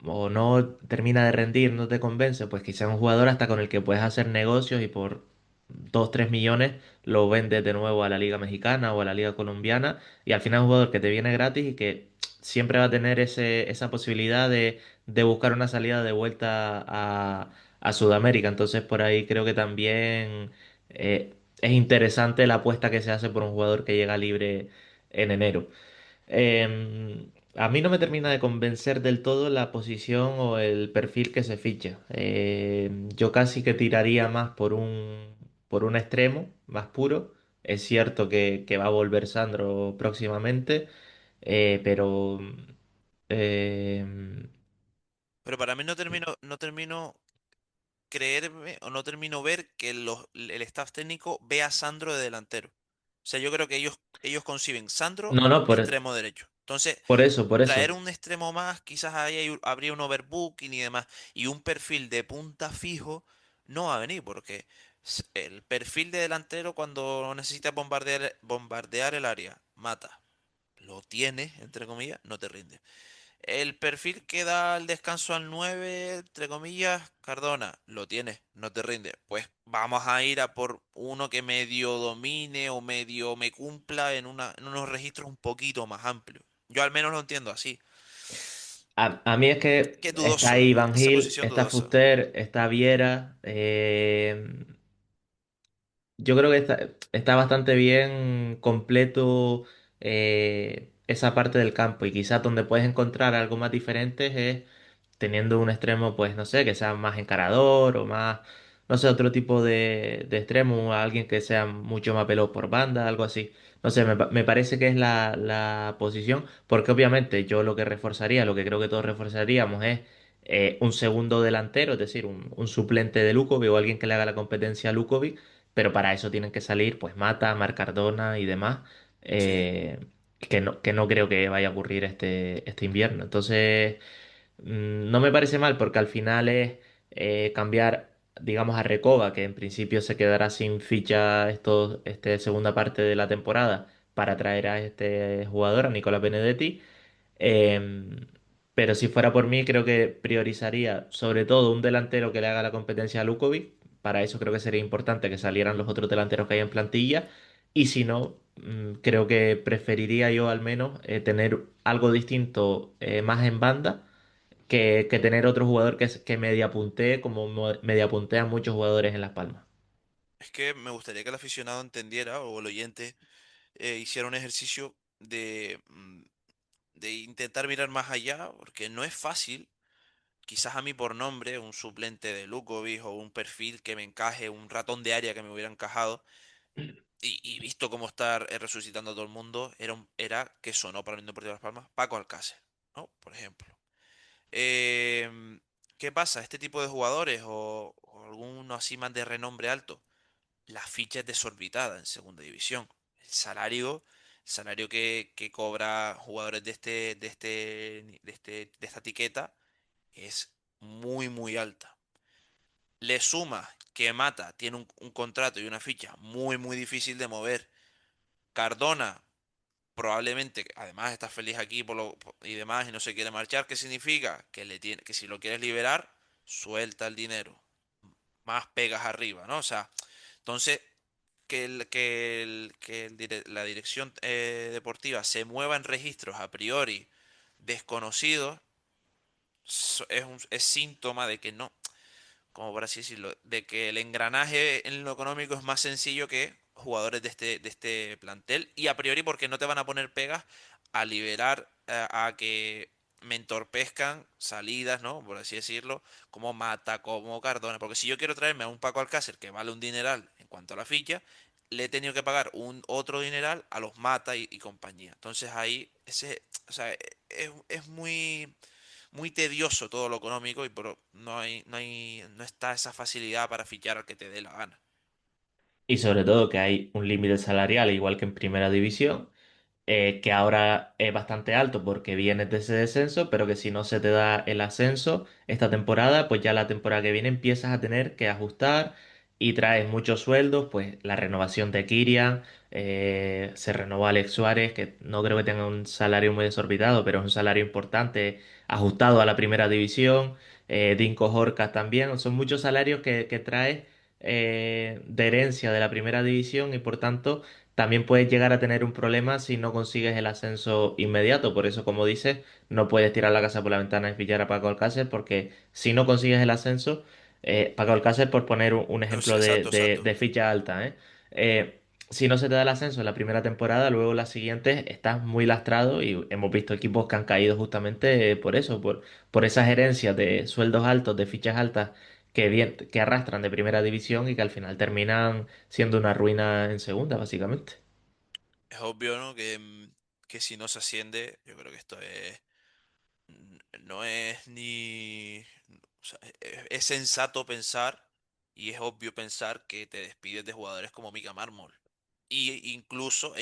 o no termina de rendir, no te convence, pues quizá un jugador hasta con el que puedes hacer negocios y por 2, 3 millones, lo vendes de nuevo a la Liga Mexicana o a la Liga Colombiana y al final es un jugador que te viene gratis y que siempre va a tener esa posibilidad de buscar una salida de vuelta a Sudamérica. Entonces por ahí creo que también es interesante la apuesta que se hace por un jugador que llega libre en enero. A mí no me termina de convencer del todo la posición o el perfil que se ficha. Yo casi que tiraría más por un extremo más puro. Es cierto que va a volver Sandro próximamente, pero em, Pero para mí no termino creerme o no termino ver que el staff técnico ve a Sandro de delantero. O sea, yo creo que ellos conciben Sandro no, no, extremo derecho. Entonces, por eso, por traer eso. un extremo más, quizás ahí habría un overbooking y demás. Y un perfil de punta fijo no va a venir, porque el perfil de delantero cuando necesita bombardear el área, mata. Lo tiene, entre comillas, no te rinde. El perfil que da el descanso al 9 entre comillas, Cardona, lo tiene, no te rinde. Pues vamos a ir a por uno que medio domine o medio me cumpla en unos registros un poquito más amplios. Yo al menos lo entiendo así. A mí es que Qué está dudoso, ahí Van esa Gil, posición está dudosa. Fuster, está Viera. Yo creo que está bastante bien completo esa parte del campo y quizás donde puedes encontrar algo más diferente es teniendo un extremo, pues no sé, que sea más encarador o más, no sé, otro tipo de extremo, alguien que sea mucho más veloz por banda, algo así. No sé, me parece que es la posición, porque obviamente yo lo que reforzaría, lo que creo que todos reforzaríamos es un segundo delantero, es decir, un suplente de Lukovic o alguien que le haga la competencia a Lukovic, pero para eso tienen que salir pues Mata, Marc Cardona y demás, Sí, eh, que no creo que vaya a ocurrir este invierno. Entonces, no me parece mal porque al final es cambiar, digamos, a Recoba, que en principio se quedará sin ficha segunda parte de la temporada, para traer a este jugador, a Nicola Benedetti. Em, pero si fuera por mí, creo que priorizaría sobre todo un delantero que le haga la competencia a Lukovic. Para eso creo que sería importante que salieran los otros delanteros que hay en plantilla. Y si no, creo que preferiría yo al menos tener algo distinto más en banda que tener otro jugador que media puntee como media puntean muchos jugadores en Las Palmas. es que me gustaría que el aficionado entendiera o el oyente hiciera un ejercicio de intentar mirar más allá, porque no es fácil. Quizás a mí por nombre, un suplente de Lukovic o un perfil que me encaje, un ratón de área que me hubiera encajado, y visto cómo está resucitando a todo el mundo, era que sonó para el Unión Deportiva Las Palmas, Paco Alcácer, ¿no? Por ejemplo. ¿Qué pasa? Este tipo de jugadores o alguno así más de renombre alto, la ficha es desorbitada en segunda división. El salario que cobra jugadores de esta etiqueta es muy, muy alta. Le suma que Mata tiene un contrato y una ficha muy, muy difícil de mover. Cardona probablemente, además está feliz aquí y demás y no se quiere marchar. ¿Qué significa? Que si lo quieres liberar, suelta el dinero. Más pegas arriba, ¿no? O sea, entonces la dirección deportiva se mueva en registros a priori desconocidos es síntoma de que no, como por así decirlo, de que el engranaje en lo económico es más sencillo que jugadores de este plantel y a priori porque no te van a poner pegas a liberar a que me entorpezcan salidas, ¿no? Por así decirlo, como Mata, como Cardona, porque si yo quiero traerme a un Paco Alcácer que vale un dineral en cuanto a la ficha, le he tenido que pagar un otro dineral a los Mata y compañía. Entonces ahí o sea, es muy tedioso todo lo económico y no está esa facilidad para fichar al que te dé la gana. Y sobre todo que hay un límite salarial, igual que en primera división, que ahora es bastante alto porque vienes de ese descenso, pero que si no se te da el ascenso esta temporada, pues ya la temporada que viene empiezas a tener que ajustar y traes muchos sueldos, pues la renovación de Kirian, se renovó Alex Suárez, que no creo que tenga un salario muy desorbitado, pero es un salario importante ajustado a la primera división, Dinko Horkas también, son muchos salarios que traes de herencia de la primera división y por tanto también puedes llegar a tener un problema si no consigues el ascenso inmediato. Por eso, como dices, no puedes tirar la casa por la ventana y pillar a Paco Alcácer porque si no consigues el ascenso, Paco Alcácer, por poner un ejemplo Exacto, exacto. de ficha alta, ¿eh? Si no se te da el ascenso en la primera temporada, luego las siguientes estás muy lastrado y hemos visto equipos que han caído justamente por eso, por esas herencias de sueldos altos, de fichas altas que arrastran de primera división y que al final terminan siendo una ruina en segunda, básicamente. Es obvio, ¿no? Que si no se asciende, yo creo que esto no es ni... o sea, es sensato pensar y es obvio pensar que te despides de jugadores como Mika Mármol. E incluso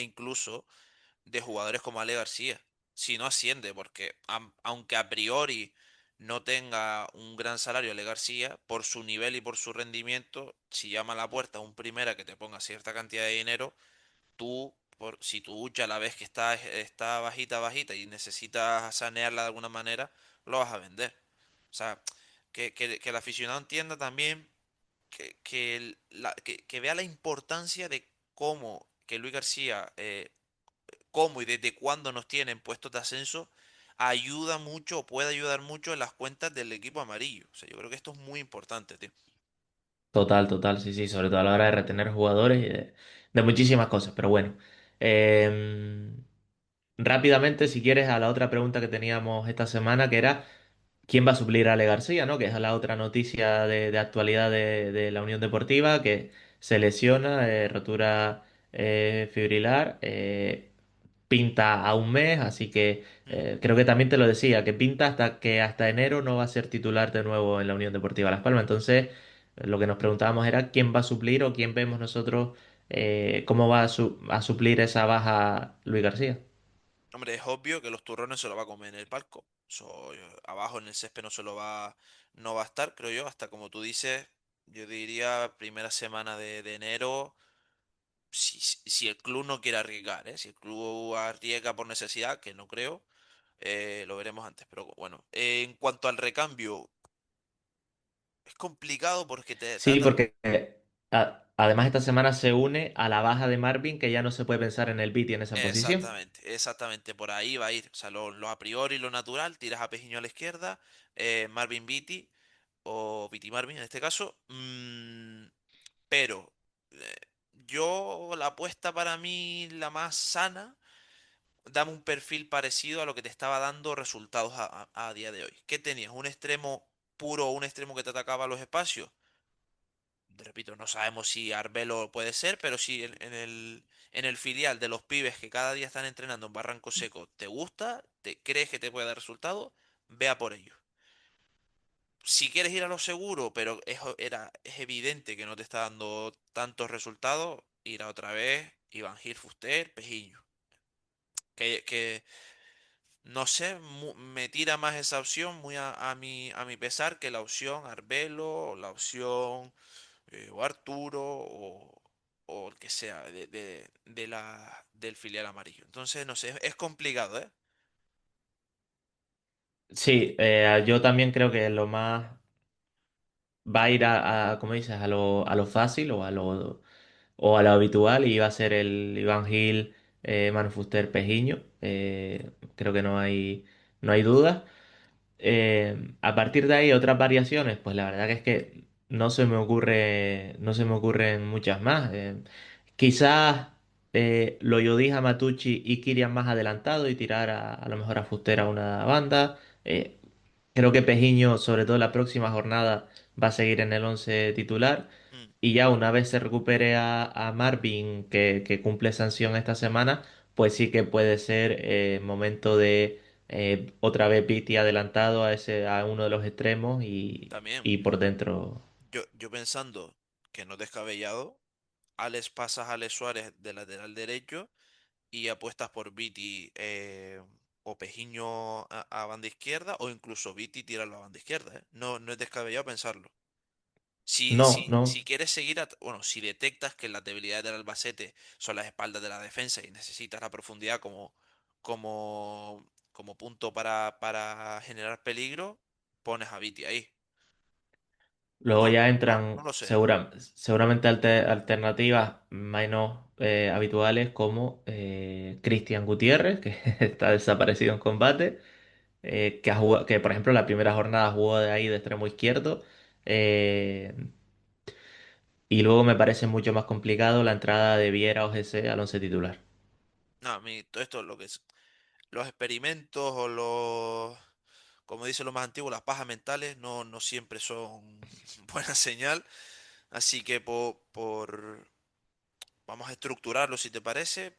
de jugadores como Ale García. Si no asciende, porque aunque a priori no tenga un gran salario Ale García, por su nivel y por su rendimiento, si llama a la puerta un primera que te ponga cierta cantidad de dinero, si tu hucha la ves que está bajita, bajita y necesitas sanearla de alguna manera, lo vas a vender. O sea, que el aficionado entienda también que vea la importancia de cómo que Luis García, cómo y desde cuándo nos tienen puestos de ascenso, ayuda mucho o puede ayudar mucho en las cuentas del equipo amarillo. O sea, yo creo que esto es muy importante, tío. Total, total, sí, sí, sobre todo a la hora de retener jugadores y de muchísimas cosas, pero bueno. Em, Rápidamente, si quieres, a la otra pregunta que teníamos esta semana, que era quién va a suplir a Ale García, ¿no? Que es la otra noticia de actualidad de la Unión Deportiva, que se lesiona, rotura fibrilar, pinta a un mes, así que Mm. creo que también te lo decía, que pinta hasta que hasta enero no va a ser titular de nuevo en la Unión Deportiva Las Palmas. Entonces, lo que nos preguntábamos era quién va a suplir o quién vemos nosotros, cómo va a suplir esa baja Luis García. Hombre, es obvio que los turrones se lo va a comer en el palco. Eso, abajo en el césped no va a estar, creo yo, hasta como tú dices, yo diría primera semana de enero, si el club no quiere arriesgar, ¿eh? Si el club arriesga por necesidad, que no creo, lo veremos antes. Pero bueno, en cuanto al recambio, es complicado porque te Sí, trata. porque además esta semana se une a la baja de Marvin, que ya no se puede pensar en el Viti en esa posición. Exactamente, exactamente, por ahí va a ir. O sea, lo a priori, lo natural, tiras a Pejiño a la izquierda, Marvin Vitti, o Viti Marvin en este caso. Pero eh, la apuesta para mí, la más sana, dame un perfil parecido a lo que te estaba dando resultados a día de hoy. ¿Qué tenías? ¿Un extremo puro o un extremo que te atacaba los espacios? Repito, no sabemos si Arbelo puede ser, pero si en el filial de los pibes que cada día están entrenando en Barranco Seco, ¿te gusta? ¿Te crees que te puede dar resultado? Vea por ello. Si quieres ir a lo seguro, pero es evidente que no te está dando tantos resultados, irá otra vez Iván Gil Fuster, Pejiño. Que no sé, me tira más esa opción muy a mi pesar que la opción Arbelo o la opción o Arturo o el que sea del filial amarillo. Entonces, no sé, es complicado, ¿eh? Sí, yo también creo que lo más va a ir como dices, a lo fácil o a lo habitual y va a ser el Iván Gil, Manu Fuster, Pejiño. Creo que no hay duda. A partir de ahí, otras variaciones, pues la verdad que es que no se me ocurren muchas más. Quizás Loyodija, Matucci y Kirian más adelantado y tirar a lo mejor a Fuster a una banda. Creo que Pejiño, sobre todo la próxima jornada, va a seguir en el 11 titular. Mm. Y ya una vez se recupere a Marvin, que cumple sanción esta semana, pues sí que puede ser momento de otra vez Piti adelantado a uno de los extremos También, y por dentro. yo pensando que no es descabellado, Alex pasas a Alex Suárez de lateral derecho y apuestas por Viti o Pejiño a banda izquierda o incluso Viti tirarlo a banda izquierda, ¿eh? No es descabellado pensarlo. Si, No, si, no. si quieres seguir, bueno, si detectas que las debilidades del Albacete son las espaldas de la defensa y necesitas la profundidad como punto para generar peligro, pones a Viti ahí. Luego No, ya no entran lo sé. seguramente alternativas menos habituales como Cristian Gutiérrez, que está desaparecido en combate, que por ejemplo la primera jornada jugó de ahí de extremo izquierdo. eh, y luego me parece mucho más complicado la entrada de Viera o GC al once titular. No, a mí todo esto, lo que es, los experimentos o los, como dicen los más antiguos, las pajas mentales no siempre son buena señal. Así que vamos a estructurarlo si te parece.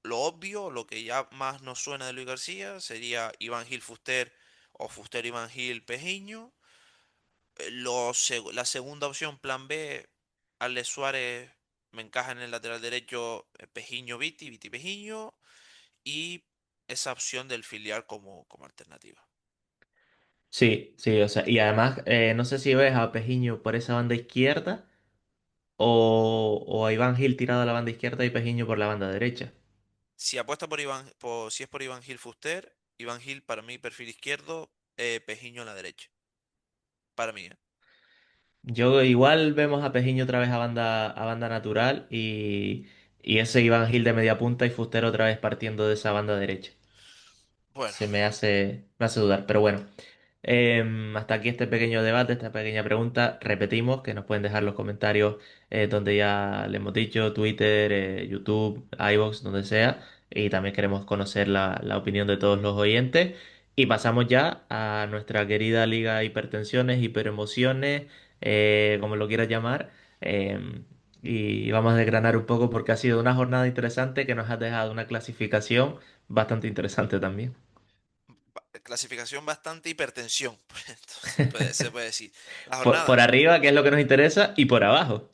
Lo obvio, lo que ya más nos suena de Luis García sería Iván Gil Fuster o Fuster Iván Gil Pejiño. La segunda opción, plan B, Alex Suárez me encaja en el lateral derecho, Pejiño Viti, Viti Pejiño. Y esa opción del filial como alternativa. Sí, sí, o sea, y además no sé si ves a Pejiño por esa banda izquierda o a Iván Gil tirado a la banda izquierda y Pejiño por la banda derecha. Si apuesta si es por Iván Gil Fuster, Iván Gil para mí perfil izquierdo, Pejiño en la derecha. Para mí, ¿eh? Yo igual vemos a Pejiño otra vez a banda natural y ese Iván Gil de media punta y Fuster otra vez partiendo de esa banda derecha. Bueno, Me hace dudar, pero bueno. Hasta aquí este pequeño debate, esta pequeña pregunta. Repetimos que nos pueden dejar los comentarios donde ya le hemos dicho, Twitter, YouTube, iVoox, donde sea. Y también queremos conocer la opinión de todos los oyentes. Y pasamos ya a nuestra querida Liga Hipertensiones, Hiperemociones, como lo quieras llamar. Y vamos a desgranar un poco porque ha sido una jornada interesante que nos ha dejado una clasificación bastante interesante también. clasificación bastante hipertensión. Se puede decir. La Por jornada. arriba, que es lo que nos interesa, y por abajo.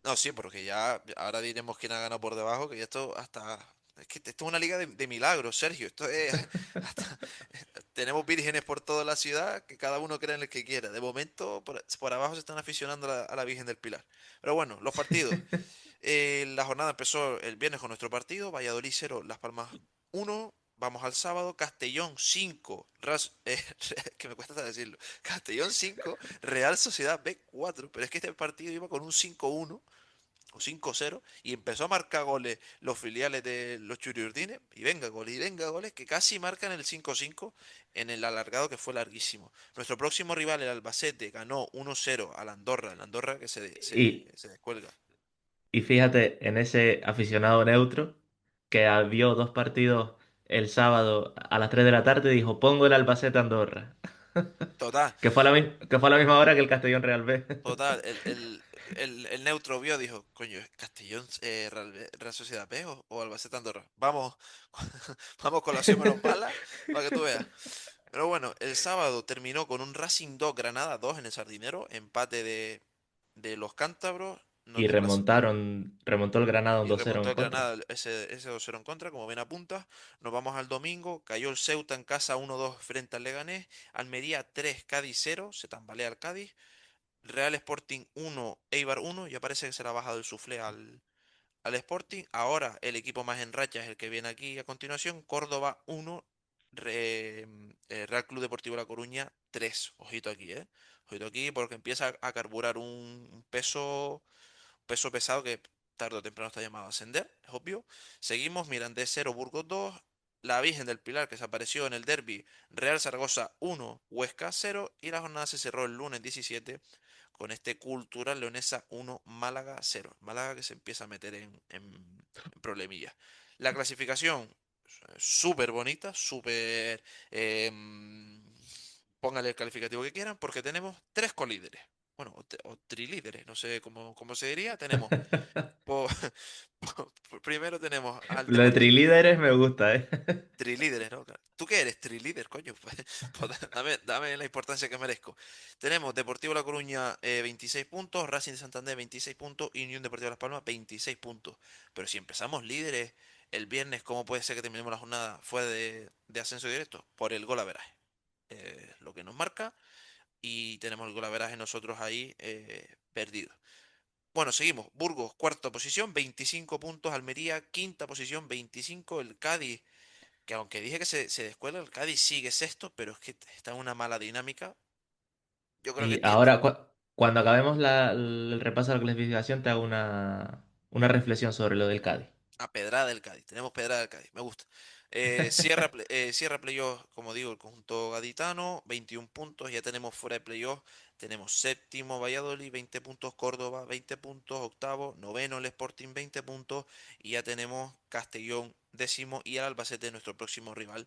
No, sí, porque ya ahora diremos quién ha ganado por debajo, que ya esto hasta... Es que esto es una liga de milagros, Sergio. Esto es... hasta- tenemos vírgenes por toda la ciudad, que cada uno crea en el que quiera. De momento, por abajo se están aficionando a la Virgen del Pilar. Pero bueno, los partidos. La jornada empezó el viernes con nuestro partido, Valladolid 0, Las Palmas 1. Vamos al sábado, Castellón 5, que me cuesta hasta decirlo, Castellón 5, Real Sociedad B 4, pero es que este partido iba con un 5-1 o 5-0 y empezó a marcar goles los filiales de los Churiurdines y venga goles que casi marcan el 5-5 en el alargado que fue larguísimo. Nuestro próximo rival, el Albacete, ganó 1-0 al Andorra, el Andorra que Y, se descuelga. y fíjate en ese aficionado neutro que vio dos partidos el sábado a las 3 de la tarde y dijo, pongo el Albacete Andorra, Total, que fue a la misma hora que el Castellón Real B. total, el neutro vio, dijo, coño, Castellón, Real Sociedad B o Albacete Andorra. Vamos, vamos con la opción menos mala para que tú veas. Pero bueno, el sábado terminó con un Racing 2 Granada 2 en el Sardinero, empate de los cántabros, nos Y remontó el Granada un y 2-0 remontó en el contra. Granada ese 2-0 en contra, como bien apunta. Nos vamos al domingo, cayó el Ceuta en casa 1-2 frente al Leganés, Almería 3, Cádiz 0, se tambalea el Cádiz, Real Sporting 1, Eibar 1, ya parece que se le ha bajado el suflé al Sporting. Ahora el equipo más en racha es el que viene aquí a continuación. Córdoba 1, Real Club Deportivo La Coruña 3. Ojito aquí, ¿eh? Ojito aquí porque empieza a carburar un peso pesado que tarde o temprano está llamado a ascender, es obvio. Seguimos, Mirandés 0, Burgos 2. La Virgen del Pilar que se apareció en el derby, Real Zaragoza 1, Huesca 0. Y la jornada se cerró el lunes 17 con este Cultural Leonesa 1, Málaga 0. Málaga que se empieza a meter en problemillas. La clasificación, súper bonita, súper... póngale el calificativo que quieran, porque tenemos tres colíderes. Bueno, o trilíderes, no sé cómo se diría. Tenemos, po- primero tenemos al Lo de Deportivo... trilíderes me gusta, ¿eh? Trilíderes, ¿no? Claro. ¿Tú qué eres? Trilíder, coño. Pues dame la importancia que merezco. Tenemos Deportivo La Coruña 26 puntos, Racing de Santander 26 puntos y Unión Deportiva Las Palmas 26 puntos. Pero si empezamos líderes el viernes, ¿cómo puede ser que terminemos la jornada fuera de ascenso directo? Por el gol averaje. Lo que nos marca y tenemos el gol averaje nosotros ahí perdido. Bueno, seguimos. Burgos, cuarta posición, 25 puntos. Almería, quinta posición, 25. El Cádiz que aunque dije que se descuela, el Cádiz sigue sexto, pero es que está en una mala dinámica. Yo creo que Y tiene. ahora, Cuando acabemos el repaso de la clasificación, te hago una reflexión sobre lo del Cádiz. A pedrada del Cádiz. Tenemos pedrada del Cádiz. Me gusta. Cierra playoff, como digo, el conjunto gaditano, 21 puntos. Ya tenemos fuera de playoff. Tenemos séptimo Valladolid, 20 puntos. Córdoba, 20 puntos. Octavo, noveno el Sporting, 20 puntos. Y ya tenemos Castellón, décimo. Y el Albacete, nuestro próximo rival,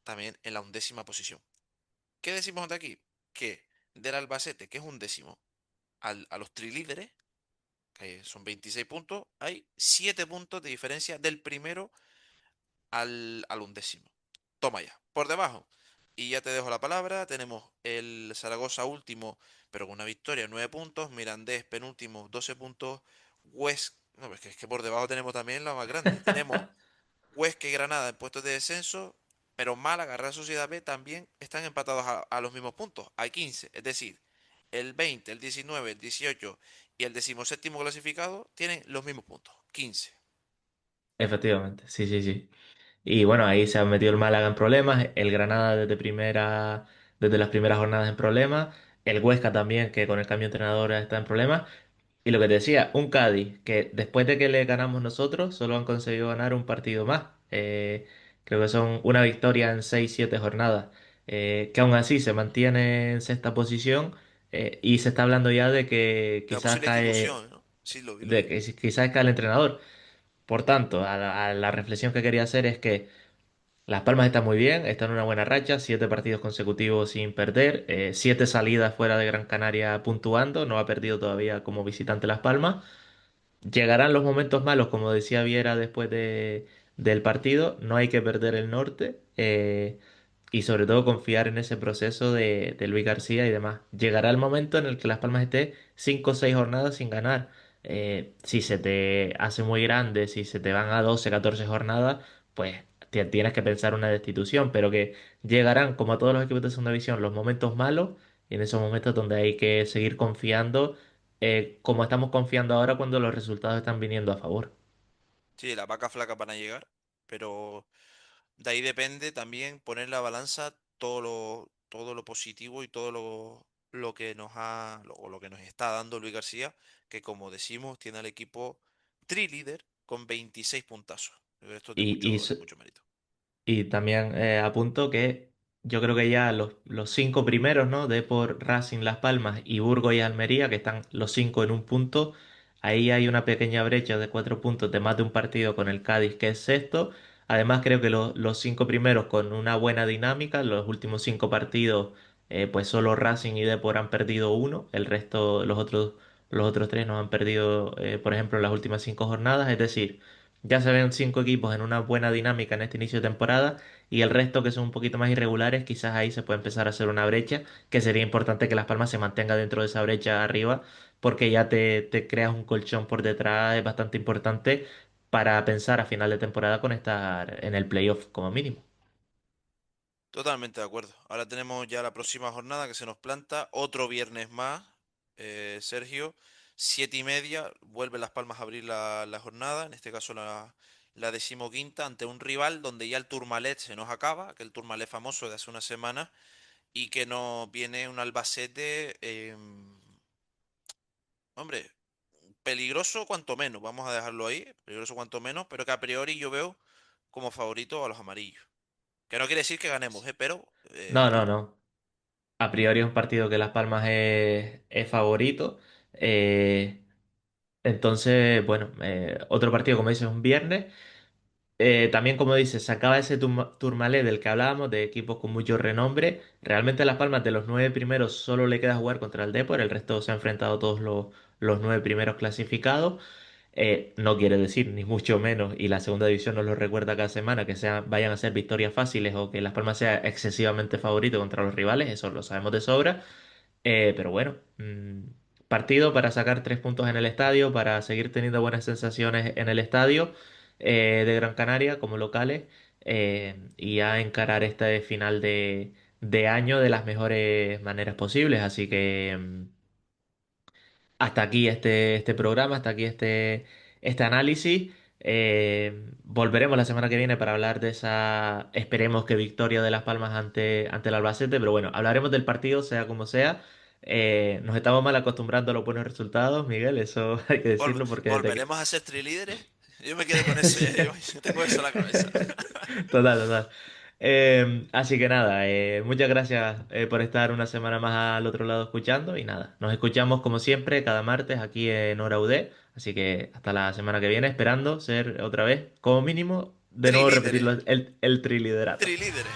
también en la undécima posición. ¿Qué decimos de aquí? Que del Albacete, que es un décimo, a los trilíderes, que son 26 puntos, hay 7 puntos de diferencia del primero al undécimo. Toma ya, por debajo. Y ya te dejo la palabra. Tenemos el Zaragoza último, pero con una victoria, 9 puntos. Mirandés penúltimo, 12 puntos. Huesca, no, es que por debajo tenemos también la más grande. Tenemos Huesca y Granada en puestos de descenso, pero Málaga, Real Sociedad B también están empatados a los mismos puntos, hay 15. Es decir, el 20, el 19, el 18 y el 17º clasificado tienen los mismos puntos, 15. Efectivamente, sí, sí, sí. Y bueno, ahí se ha metido el Málaga en problemas, el Granada desde las primeras jornadas en problemas, el Huesca también, que con el cambio de entrenador está en problemas. Y lo que te decía, un Cádiz, que después de que le ganamos nosotros, solo han conseguido ganar un partido más. Creo que son una victoria en 6 7 jornadas. Que aún así se mantiene en sexta posición, y se está hablando ya de que De la quizás posible cae, destitución, ¿no? Sí, lo vi, lo de vi. que quizás cae el entrenador. Por tanto, a la reflexión que quería hacer es que Las Palmas está muy bien, está en una buena racha, 7 partidos consecutivos sin perder, 7 salidas fuera de Gran Canaria puntuando, no ha perdido todavía como visitante Las Palmas. Llegarán los momentos malos, como decía Viera después del partido, no hay que perder el norte, y sobre todo confiar en ese proceso de Luis García y demás. Llegará el momento en el que Las Palmas esté 5 o 6 jornadas sin ganar. Si se te hace muy grande, si se te van a 12 14 jornadas, pues tienes que pensar una destitución, pero que llegarán, como a todos los equipos de segunda división, los momentos malos, y en esos momentos donde hay que seguir confiando, como estamos confiando ahora cuando los resultados están viniendo a favor. Sí, las vacas flacas van a llegar, pero de ahí depende también poner en la balanza todo lo positivo y lo que o lo que nos está dando Luis García, que como decimos, tiene al equipo trilíder con 26 puntazos. Esto es Y, y, de s- mucho mérito. y también apunto que yo creo que ya los 5 primeros, ¿no? Depor, Racing, Las Palmas y Burgos y Almería, que están los 5 en un punto, ahí hay una pequeña brecha de 4 puntos de más de un partido con el Cádiz, que es sexto. Además, creo que los 5 primeros con una buena dinámica, los últimos 5 partidos, pues solo Racing y Depor han perdido uno, el resto, los otros tres nos han perdido, por ejemplo, en las últimas 5 jornadas, es decir. Ya se ven 5 equipos en una buena dinámica en este inicio de temporada, y el resto que son un poquito más irregulares, quizás ahí se puede empezar a hacer una brecha, que sería importante que Las Palmas se mantenga dentro de esa brecha arriba, porque ya te creas un colchón por detrás, es bastante importante para pensar a final de temporada con estar en el playoff como mínimo. Totalmente de acuerdo. Ahora tenemos ya la próxima jornada que se nos planta, otro viernes más, Sergio, 7:30, vuelve Las Palmas a abrir la jornada, en este caso la decimoquinta, ante un rival donde ya el Tourmalet se nos acaba, que el Tourmalet famoso de hace una semana, y que nos viene un Albacete, hombre, peligroso cuanto menos, vamos a dejarlo ahí, peligroso cuanto menos, pero que a priori yo veo como favorito a los amarillos. Que no quiere decir que ganemos, pero No, no, no. A priori es un partido que Las Palmas es favorito. Eh, entonces, bueno, otro partido, como dices, un viernes. También, como dices, se acaba ese Tourmalet del que hablábamos, de equipos con mucho renombre. Realmente a Las Palmas, de los 9 primeros, solo le queda jugar contra el Depor, el resto se ha enfrentado a todos los 9 primeros clasificados. No quiere decir, ni mucho menos, y la segunda división nos lo recuerda cada semana, que vayan a ser victorias fáciles o que Las Palmas sea excesivamente favorito contra los rivales, eso lo sabemos de sobra. Pero bueno, partido para sacar 3 puntos en el estadio, para seguir teniendo buenas sensaciones en el estadio de Gran Canaria como locales, y a encarar este final de año de las mejores maneras posibles. Así que hasta aquí este programa, hasta aquí este análisis. Volveremos la semana que viene para hablar de esa, esperemos que victoria de Las Palmas ante el Albacete, pero bueno, hablaremos del partido sea como sea. Nos estamos mal acostumbrando a los buenos resultados, Miguel, eso hay que decirlo porque desde que... ¿Volveremos a ser trilíderes? Yo me quedé con eso, yo tengo eso en la cabeza. Total, total. Así que nada, muchas gracias por estar una semana más al otro lado escuchando y nada, nos escuchamos como siempre cada martes aquí en Hora UD, así que hasta la semana que viene esperando ser otra vez, como mínimo, de nuevo repetirlo, Trilíderes, el triliderato. trilíderes.